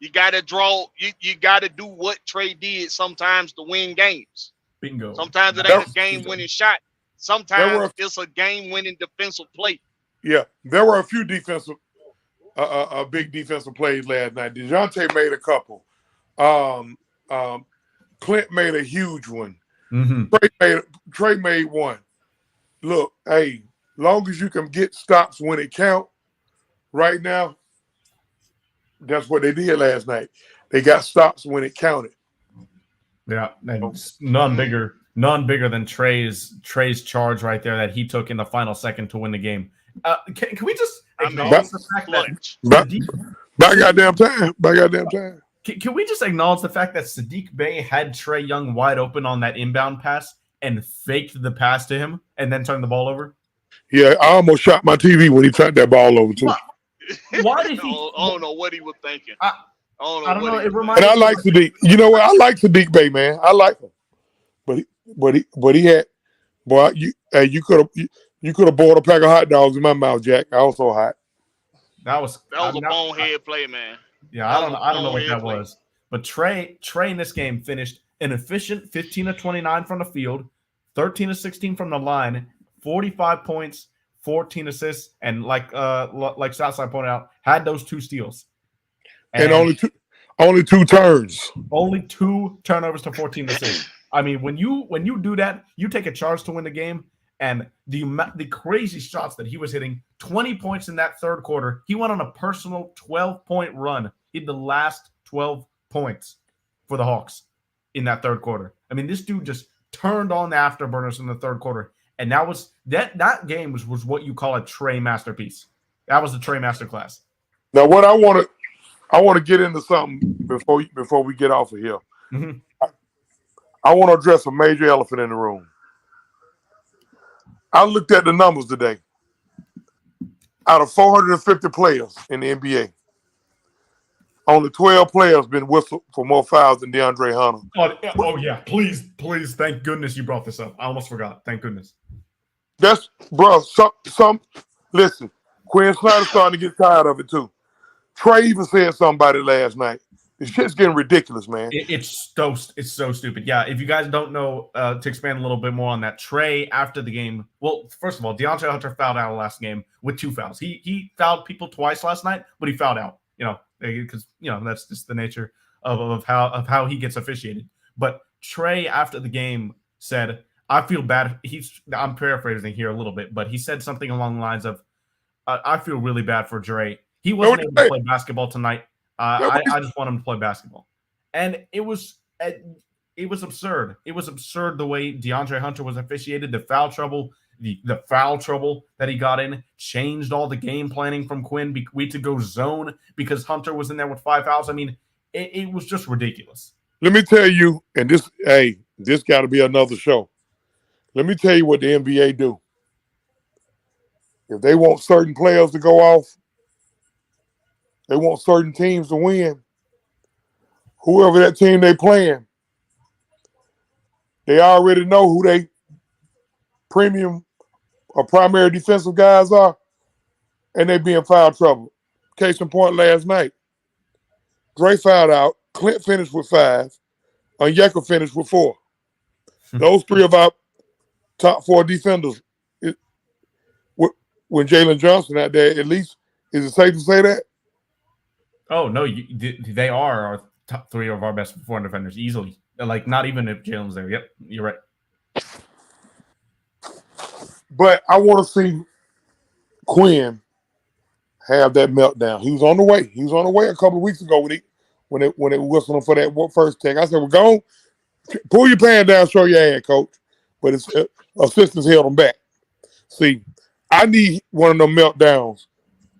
You got to draw. You got to do what Trae did sometimes to win games. Bingo. Sometimes it ain't a game-winning shot. Sometimes it's a game-winning defensive play. Yeah, there were a few big defensive plays last night. DeJounte made a couple. Clint made a huge one. Mm-hmm. Trae made one. Look, hey, long as you can get stops when it count, right now, that's what they did last night. They got stops when it counted. Yeah, and none bigger than Trae's charge right there that he took in the final second to win the game. Can we just acknowledge the fact that by goddamn time. Can we just acknowledge the fact that Saddiq Bey had Trae Young wide open on that inbound pass and faked the pass to him and then turned the ball over? Yeah, I almost shot my TV when he turned that ball over too. Why did he? I don't know what he was thinking. I don't know. It reminds me. And I like Saddiq. You know what? I like Saddiq Bey, man. I like him. But he had, boy. You could have boiled a pack of hot dogs in my mouth, Jack. I was so hot. That was a bonehead play, man. Yeah, I don't know what that was. But Trae in this game finished an efficient 15 of 29 from the field, 13 of 16 from the line, 45 points, 14 assists, and like Southside pointed out, had those 2 steals. And only 2 turns. Only 2 turnovers to 14 assists. I mean, when you do that, you take a charge to win the game. And the crazy shots that he was hitting, 20 points in that third quarter. He went on a personal 12-point run. He had the last 12 points for the Hawks in that third quarter. I mean, this dude just turned on the afterburners in the third quarter. And that game was what you call a Trae masterpiece. That was the Trae masterclass. Now, what I want to get into something before we get off of here. Mm-hmm. I want to address a major elephant in the room. I looked at the numbers today. Out of 450 players in the NBA, only 12 players been whistled for more fouls than DeAndre Hunter. Oh yeah, please, thank goodness you brought this up. I almost forgot. Thank goodness. That's, bro, listen, Quinn Snyder's starting to get tired of it too. Trae even said something about it last night. This shit's getting ridiculous, man. It's so stupid. Yeah, if you guys don't know, to expand a little bit more on that, Trae after the game. Well, first of all, DeAndre Hunter fouled out last game with 2 fouls. He fouled people twice last night, but he fouled out. Because that's just the nature of how he gets officiated. But Trae after the game said, "I feel bad." I'm paraphrasing here a little bit, but he said something along the lines of, "I feel really bad for Dre. He wasn't able to play basketball tonight. I just want him to play basketball." And it was absurd. It was absurd the way DeAndre Hunter was officiated. The foul trouble, the foul trouble that he got in changed all the game planning from Quinn. We had to go zone because Hunter was in there with 5 fouls. I mean, it was just ridiculous. Let me tell you, and this got to be another show. Let me tell you what the NBA do. If they want certain players to go off, they want certain teams to win, whoever that team they playing, they already know who they premium or primary defensive guys are, and they be in foul trouble. Case in point, last night, Dre fouled out, Clint finished with 5, Onyeka finished with 4. Those 3 of our top 4 defenders. When Jalen Johnson out there, at least, is it safe to say that? Oh, no, they are our top 3 of our best 4 defenders easily. Like, not even if Jalen's there. Yep, you're right. But I want to see Quinn have that meltdown. He was on the way. He was on the way a couple of weeks ago when it whistled him for that first take. I said, "Well, go pull your pants down, show your ass, coach." But his assistants held him back. See, I need one of them meltdowns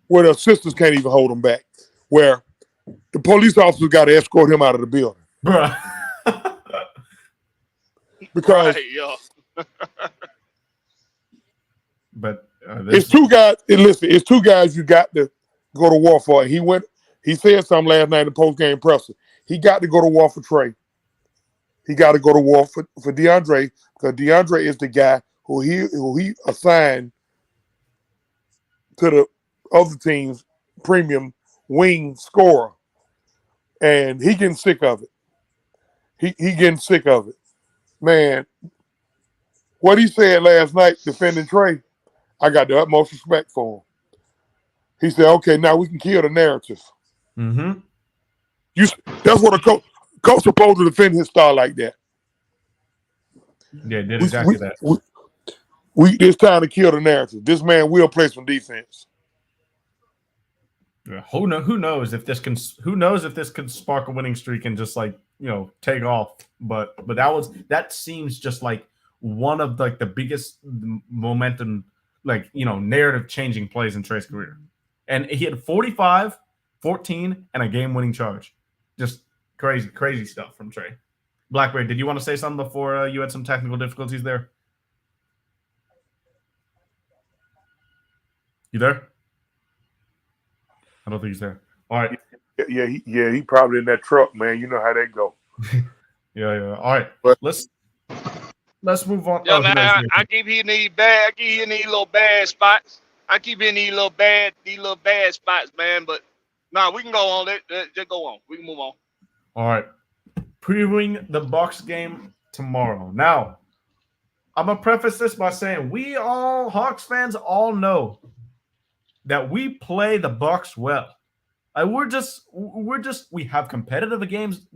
where the assistants can't even hold him back, where the police officers got to escort him out of the building. Bruh. Because but it's 2 guys. And listen, it's 2 guys you got to go to war for. He said something last night in the post-game presser. He got to go to war for Trae. He got to go to war for DeAndre, because DeAndre is the guy who he assigned to the other team's premium wing scorer. And he getting sick of it. He getting sick of it. Man, what he said last night defending Trae, I got the utmost respect for him. He said, "Okay, now we can kill the narrative." Mm-hmm. That's what a coach supposed to defend his star like that. Yeah, did exactly that. It's time to kill the narrative. This man will play some defense. Yeah, who knows if this can spark a winning streak and just take off. But that seems just like one of the biggest momentum, narrative changing plays in Trae's career. And he had 45, 14, and a game winning charge. Just crazy stuff from Trae. Blackberry, did you want to say something before you had some technical difficulties there? You there? I don't think he's there. All right. Yeah, he probably in that truck, man. You know how that go. Yeah. All right. Let's move on. Yeah, man. I keep hitting these little bad spots. I keep hitting these little bad spots, man. But we can go on. Just go on. We can move on. All right. Previewing the Bucks game tomorrow. Now, I'm gonna preface this by saying we all Hawks fans all know that we play the Bucks well. We have competitive games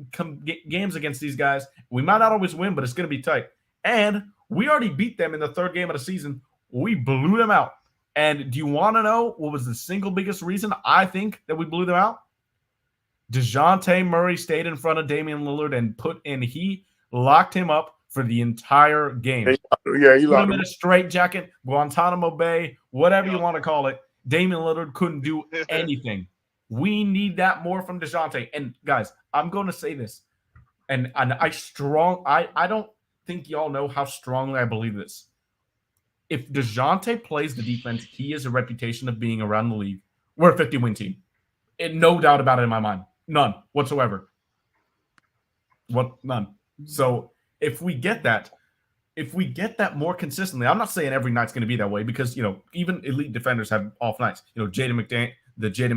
against these guys. We might not always win, but it's going to be tight. And we already beat them in the 3rd game of the season. We blew them out. And do you want to know what was the single biggest reason I think that we blew them out? DeJounte Murray stayed in front of Damian Lillard and he locked him up for the entire game. Yeah, he locked him in a straitjacket, Guantanamo Bay, whatever you want to call it. Damian Lillard couldn't do anything. We need that more from DeJounte. And guys, I'm going to say this, and I don't think y'all know how strongly I believe this. If DeJounte plays the defense, he has a reputation of being around the league. We're a 50-win team. No doubt about it in my mind. None whatsoever. None. So if we get that more consistently, I'm not saying every night's going to be that way because, even elite defenders have off nights. The Jaden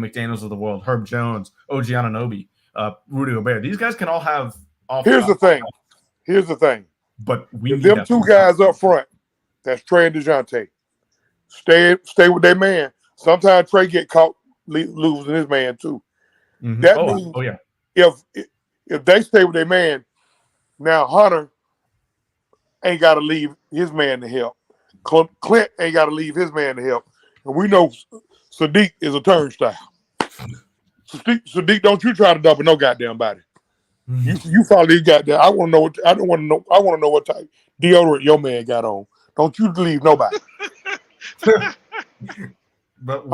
McDaniels of the world, Herb Jones, OG Anunoby. Rudy Gobert. These guys can all have off. Here's the thing. But we if need them that two guys up front, that's Trae and DeJounte, stay with their man. Sometimes Trae get caught losing his man too. Mm-hmm. That means if they stay with their man, now Hunter ain't got to leave his man to help. Clint ain't got to leave his man to help. And we know Sadiq is a turnstile. Sadiq, don't you try to double no goddamn body. You follow these goddamn. I want to know what I don't want to know. I want to know what type deodorant your man got on. Don't you leave nobody. But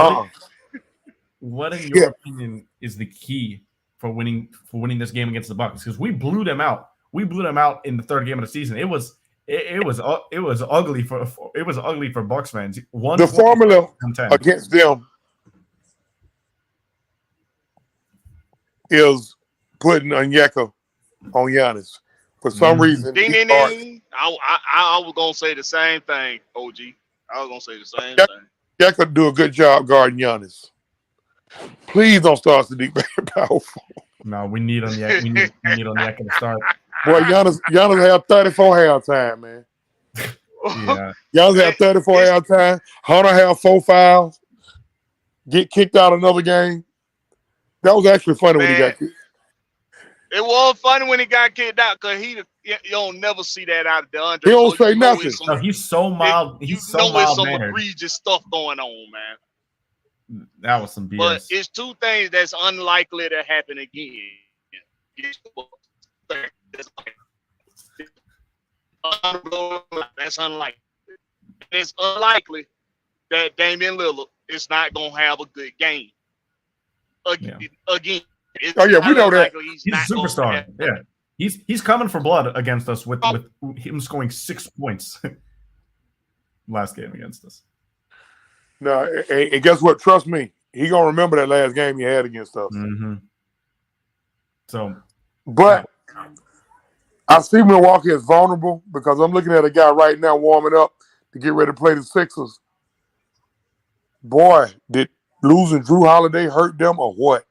what in your opinion is the key for winning this game against the Bucks? Because we blew them out. We blew them out in the third game of the season. It was ugly for Bucks fans. The formula against them is putting Onyeka on Giannis. For some reason, I was gonna say the same thing, OG. I was gonna say the same thing. Onyeka do a good job guarding Giannis. Please don't start Sadiq powerful. No, we need Onyeka. We need Onyeka to start. Boy, Giannis have 34 halftime, man. Yeah, Giannis have 34 halftime. Hunter have 4 fouls. Get kicked out another game. That was actually funny when he got kicked. It was funny when he got kicked out because you don't never see that out of DeAndre. He don't say nothing. No, he's so mild. He's so mild. There's some egregious stuff going on, man. That was some BS. But it's two things that's unlikely to happen again. That's unlikely. It's unlikely that Damian Lillard is not going to have a good game again. We know that. He's a superstar. Yeah, he's coming for blood against us with him scoring 6 points last game against us. No, and guess what? Trust me, he gonna remember that last game he had against us. Mm-hmm. So, but I see Milwaukee as vulnerable because I'm looking at a guy right now warming up to get ready to play the Sixers. Boy, did losing Drew Holiday hurt them or what?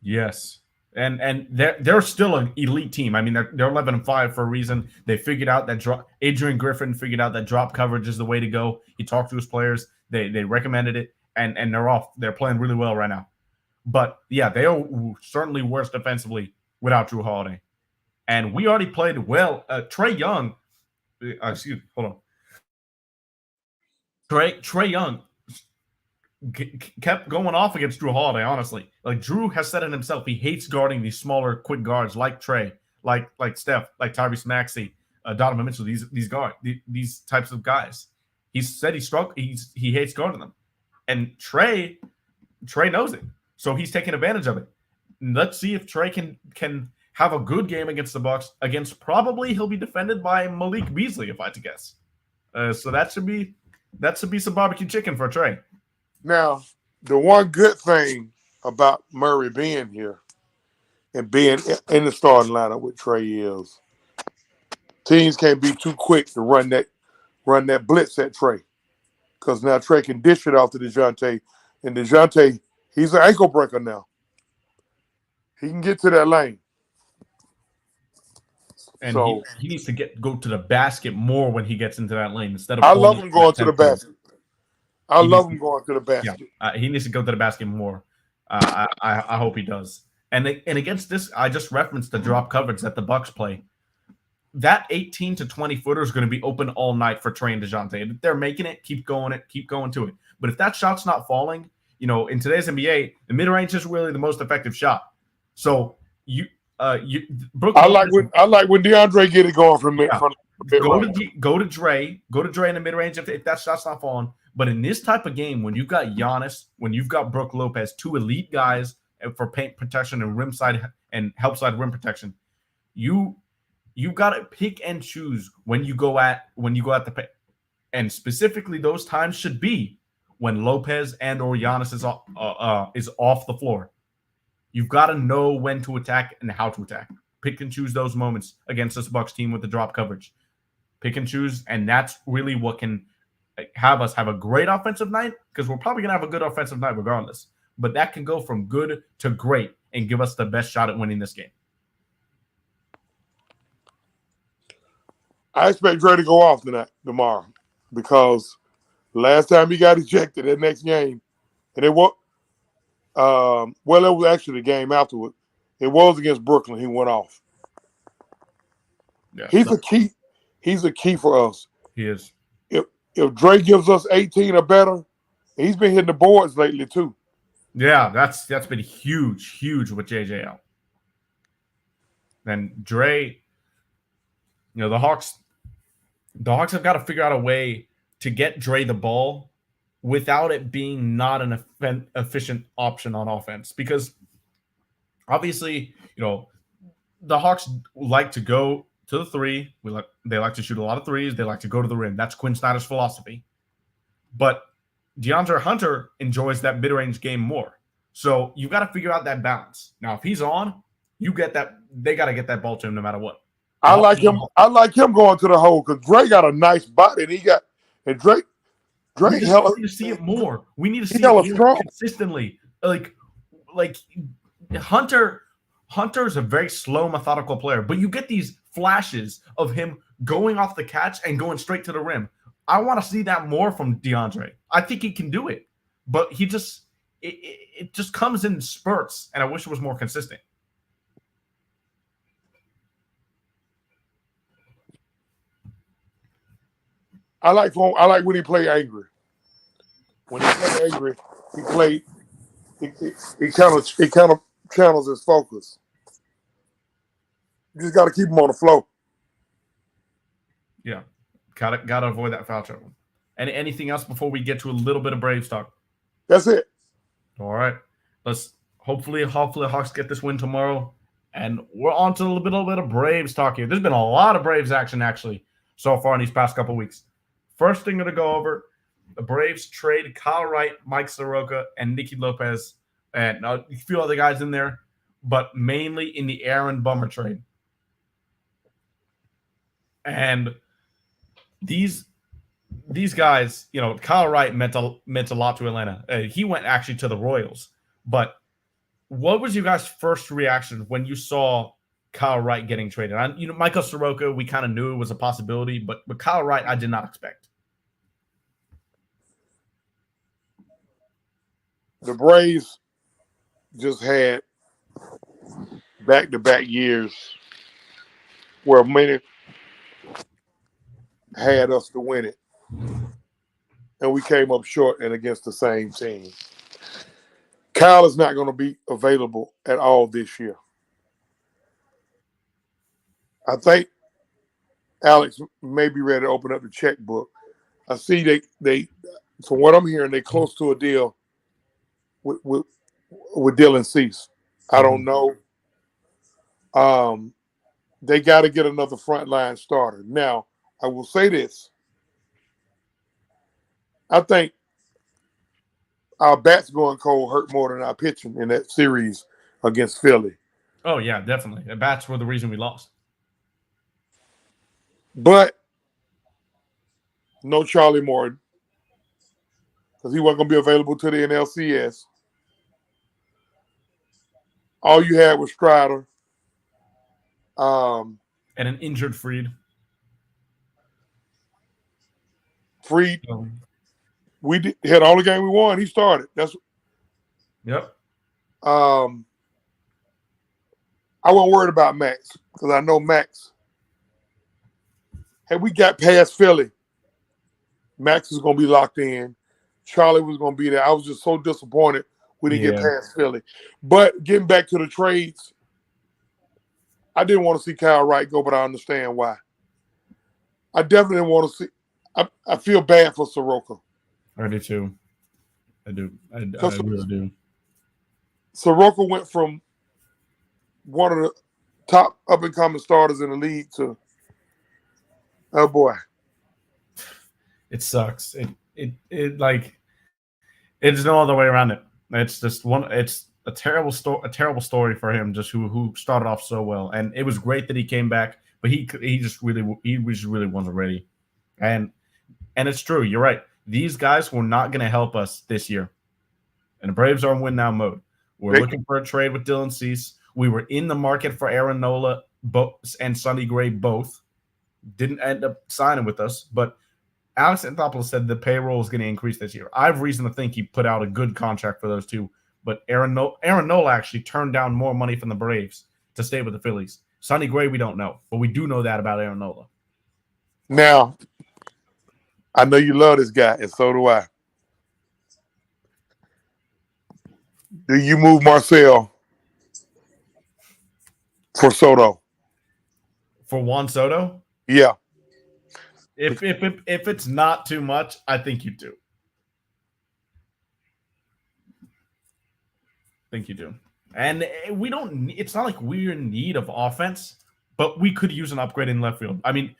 Yes, and they're still an elite team. I mean, they're 11-5 for a reason. They figured out that Adrian Griffin figured out that drop coverage is the way to go. He talked to his players. They recommended it, and they're off. They're playing really well right now. But yeah, they are certainly worse defensively without Drew Holiday. And we already played well. Trae Young, Trae Young kept going off against Drew Holiday, honestly. Like Drew has said it himself. He hates guarding these smaller, quick guards like Trae, like Steph, like Tyrese Maxey, Donovan Mitchell, these types of guys. He said he hates guarding them. And Trae knows it. So he's taking advantage of it. Let's see if Trae can have a good game against the Bucks. Against probably he'll be defended by Malik Beasley, if I had to guess. So that should be some barbecue chicken for Trae. Now, the one good thing about Murray being here and being in the starting lineup with Trae is teams can't be too quick to run that blitz at Trae. Because now Trae can dish it off to DeJounte. And DeJounte, he's an ankle breaker now. He can get to that lane. And so, he needs to go to the basket more when he gets into that lane instead of. I love him going to the basket. I love him going to the basket. Yeah, he needs to go to the basket more. I hope he does. And against this, I just referenced the drop coverage that the Bucks play. That 18 to 20 footer is going to be open all night for Trae and DeJounte. If they're making it, keep going to it. But if that shot's not falling, in today's NBA, the mid range is really the most effective shot. So I like when DeAndre get it going from mid. Go to Dre in the mid range if that shot's not falling. But in this type of game, when you've got Giannis, when you've got Brook Lopez, two elite guys for paint protection and rim side and help side rim protection, you've got to pick and choose when you go at the paint. And specifically, those times should be when Lopez and or Giannis is off the floor. You've got to know when to attack and how to attack. Pick and choose those moments against this Bucks team with the drop coverage. Pick and choose, and that's really what can have us have a great offensive night, because we're probably going to have a good offensive night regardless. But that can go from good to great and give us the best shot at winning this game. I expect Dre to go off tomorrow because last time he got ejected that next game, and it was it was actually the game afterward. It was against Brooklyn. He went off. Yeah, he's a key. He's a key for us. He is. If Dre gives us 18 or better, he's been hitting the boards lately too. Yeah, that's been huge with JJ out. And Dre, the Hawks have got to figure out a way to get Dre the ball without it being not an efficient option on offense. Because obviously, the Hawks like to go to the three. They like to shoot a lot of threes. They like to go to the rim. That's Quinn Snyder's philosophy. But DeAndre Hunter enjoys that mid-range game more. So you've got to figure out that balance. Now, if he's on, you get that. They got to get that ball to him no matter what. I like him going to the hole because Dre got a nice body, and Drake We need to see it more. We need to see it more consistently. Like Hunter's a very slow, methodical player, but you get these flashes of him going off the catch and going straight to the rim. I want to see that more from DeAndre. I think he can do it, but it just comes in spurts, and I wish it was more consistent. I like when he play angry. When he play angry, he kind of channels his focus. You just got to keep him on the flow. Yeah, gotta avoid that foul trouble. And anything else before we get to a little bit of Braves talk? That's it. All right, let's hopefully Hawks get this win tomorrow, and we're on to a little bit of Braves talk here. There's been a lot of Braves action actually so far in these past couple weeks. First thing to go over, the Braves trade Kyle Wright, Mike Soroka, and Nicky Lopez, and a few other guys in there, but mainly in the Aaron Bummer trade. And these guys, Kyle Wright meant a lot to Atlanta. He went actually to the Royals. But what was your guys' first reaction when you saw Kyle Wright getting traded? Michael Soroka, we kind of knew it was a possibility, but Kyle Wright, I did not expect. The Braves just had back-to-back years where many had us to win it, and we came up short and against the same team. Kyle is not going to be available at all this year. I think Alex may be ready to open up the checkbook. I see they from what I'm hearing, they're close to a deal with Dylan Cease. I don't know. They got to get another frontline starter. Now, I will say this. I think our bats going cold hurt more than our pitching in that series against Philly. Oh, yeah, definitely. The bats were the reason we lost. But no Charlie Morton because he wasn't going to be available to the NLCS. All you had was Strider. And an injured Fried. Fried, we had all the game we won. He started. Yep. I wasn't worried about Max because I know Max. Had we got past Philly, Max was going to be locked in. Charlie was going to be there. I was just so disappointed we didn't get past Philly. But getting back to the trades, I didn't want to see Kyle Wright go, but I understand why. I definitely didn't want to see. I feel bad for Soroka. I do too. I do. I really do. Soroka went from one of the top up-and-coming starters in the league to, oh boy. It sucks. It's no other way around it. It's just it's a terrible story for him, just who started off so well. And it was great that he came back, but he just really wasn't ready. And it's true. You're right. These guys were not going to help us this year. And the Braves are in win now mode. We're looking for a trade with Dylan Cease. We were in the market for Aaron Nola and Sonny Gray both. Didn't end up signing with us, but Alex Anthopoulos said the payroll is going to increase this year. I have reason to think he put out a good contract for those two, but Aaron Nola actually turned down more money from the Braves to stay with the Phillies. Sonny Gray, we don't know, but we do know that about Aaron Nola. Now, I know you love this guy, and so do I. Do you move Marcel for Soto? For Juan Soto? Yeah. If it's not too much, I think you do. And we don't. It's not like we're in need of offense, but we could use an upgrade in left field. I mean,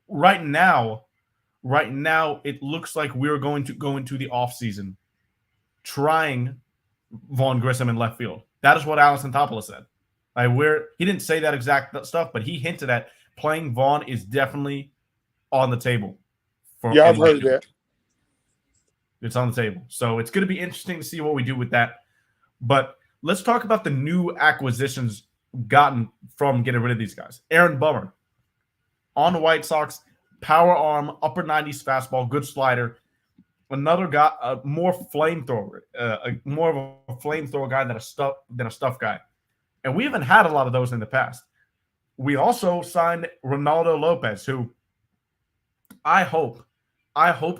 right now, it looks like we're going to go into the offseason trying Vaughn Grissom in left field. That is what Alex Anthopoulos said. He didn't say that exact stuff, but he hinted at playing Vaughn is definitely on the table. I've heard that. It's on the table. So it's going to be interesting to see what we do with that. But let's talk about the new acquisitions gotten from getting rid of these guys. Aaron Bummer on the White Sox, power arm, upper 90s fastball, good slider. Another guy, more of a flamethrower guy than a stuff guy. And we haven't had a lot of those in the past. We also signed Ronaldo Lopez, who I hope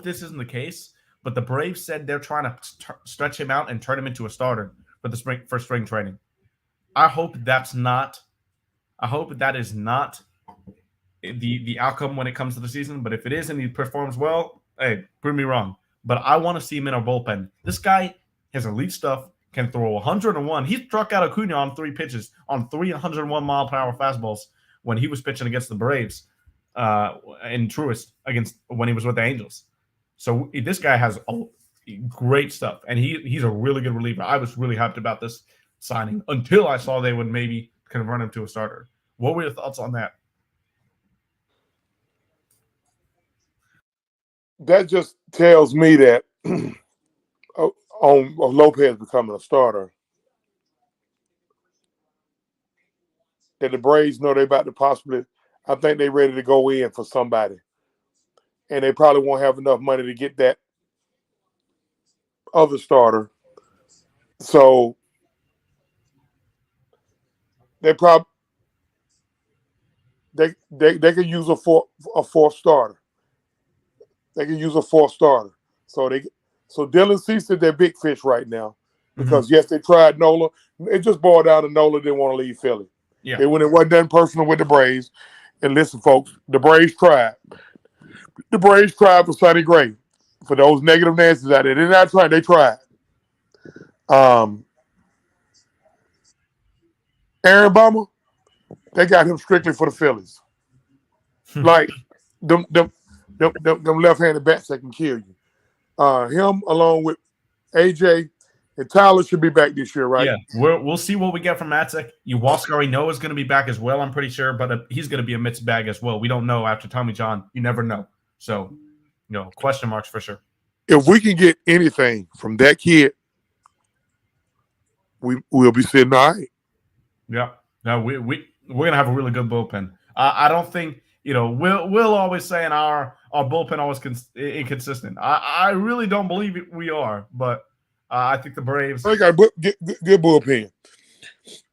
this isn't the case, but the Braves said they're trying to stretch him out and turn him into a starter for spring training. I hope that is not the outcome when it comes to the season. But if it is and he performs well, hey, prove me wrong. But I want to see him in our bullpen. This guy has elite stuff, can throw 101. He struck out Acuna on 3 pitches on 301 mile per hour fastballs when he was pitching against the Braves in Truist when he was with the Angels. So this guy has great stuff, and he's a really good reliever. I was really hyped about this signing until I saw they would maybe convert him to a starter. What were your thoughts on that? That just tells me that on Lopez becoming a starter, that the Braves know they're about to possibly, I think they're ready to go in for somebody. And they probably won't have enough money to get that other starter. So they probably they could use a fourth starter. They can use a fourth starter. So Dylan Cease is their big fish right now. Because yes, they tried Nola. It just boiled down to Nola didn't want to leave Philly. Yeah. When it wasn't done personal with the Braves. And listen, folks, the Braves tried. The Braves tried for Sonny Gray. For those negative Nancy's out there. They're not trying, they tried. Aaron Bummer, they got him strictly for the Phillies. Like them left-handed bats that can kill you. Him along with AJ and Tyler should be back this year, right? Yeah, we'll see what we get from Matzek. Uwalsker, we know is going to be back as well, I'm pretty sure, but he's going to be a mixed bag as well. We don't know after Tommy John. You never know. So, question marks for sure. If we can get anything from that kid, we'll be sitting all right. Yeah. No, we're going to have a really good bullpen. I don't think, we'll always saying our bullpen always inconsistent. I really don't believe we are, but I think the Braves. They got good bullpen.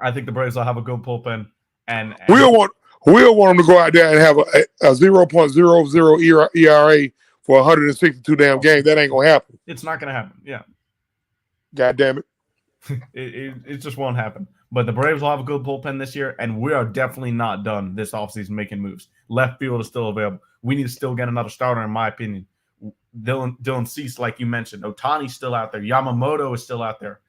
I think the Braves will have a good bullpen, and we'll want them to go out there and have a 0.00 ERA for 162 damn games. That ain't gonna happen. It's not gonna happen. Yeah. God damn it. It just won't happen. But the Braves will have a good bullpen this year, and we are definitely not done this offseason making moves. Left field is still available. We need to still get another starter, in my opinion. Dylan Cease, like you mentioned. Ohtani's still out there. Yamamoto is still out there.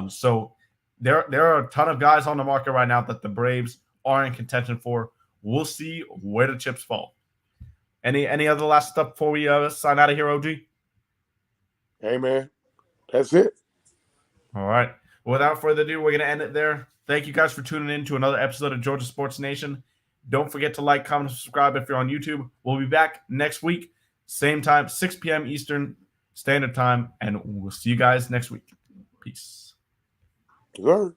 So there are a ton of guys on the market right now that the Braves are in contention for. We'll see where the chips fall. Any other last stuff before we sign out of here, OG? Hey, man. That's it. All right. Without further ado, we're going to end it there. Thank you guys for tuning in to another episode of Georgia Sports Nation. Don't forget to like, comment, and subscribe if you're on YouTube. We'll be back next week, same time, 6 p.m. Eastern Standard Time, and we'll see you guys next week. Peace. Sir.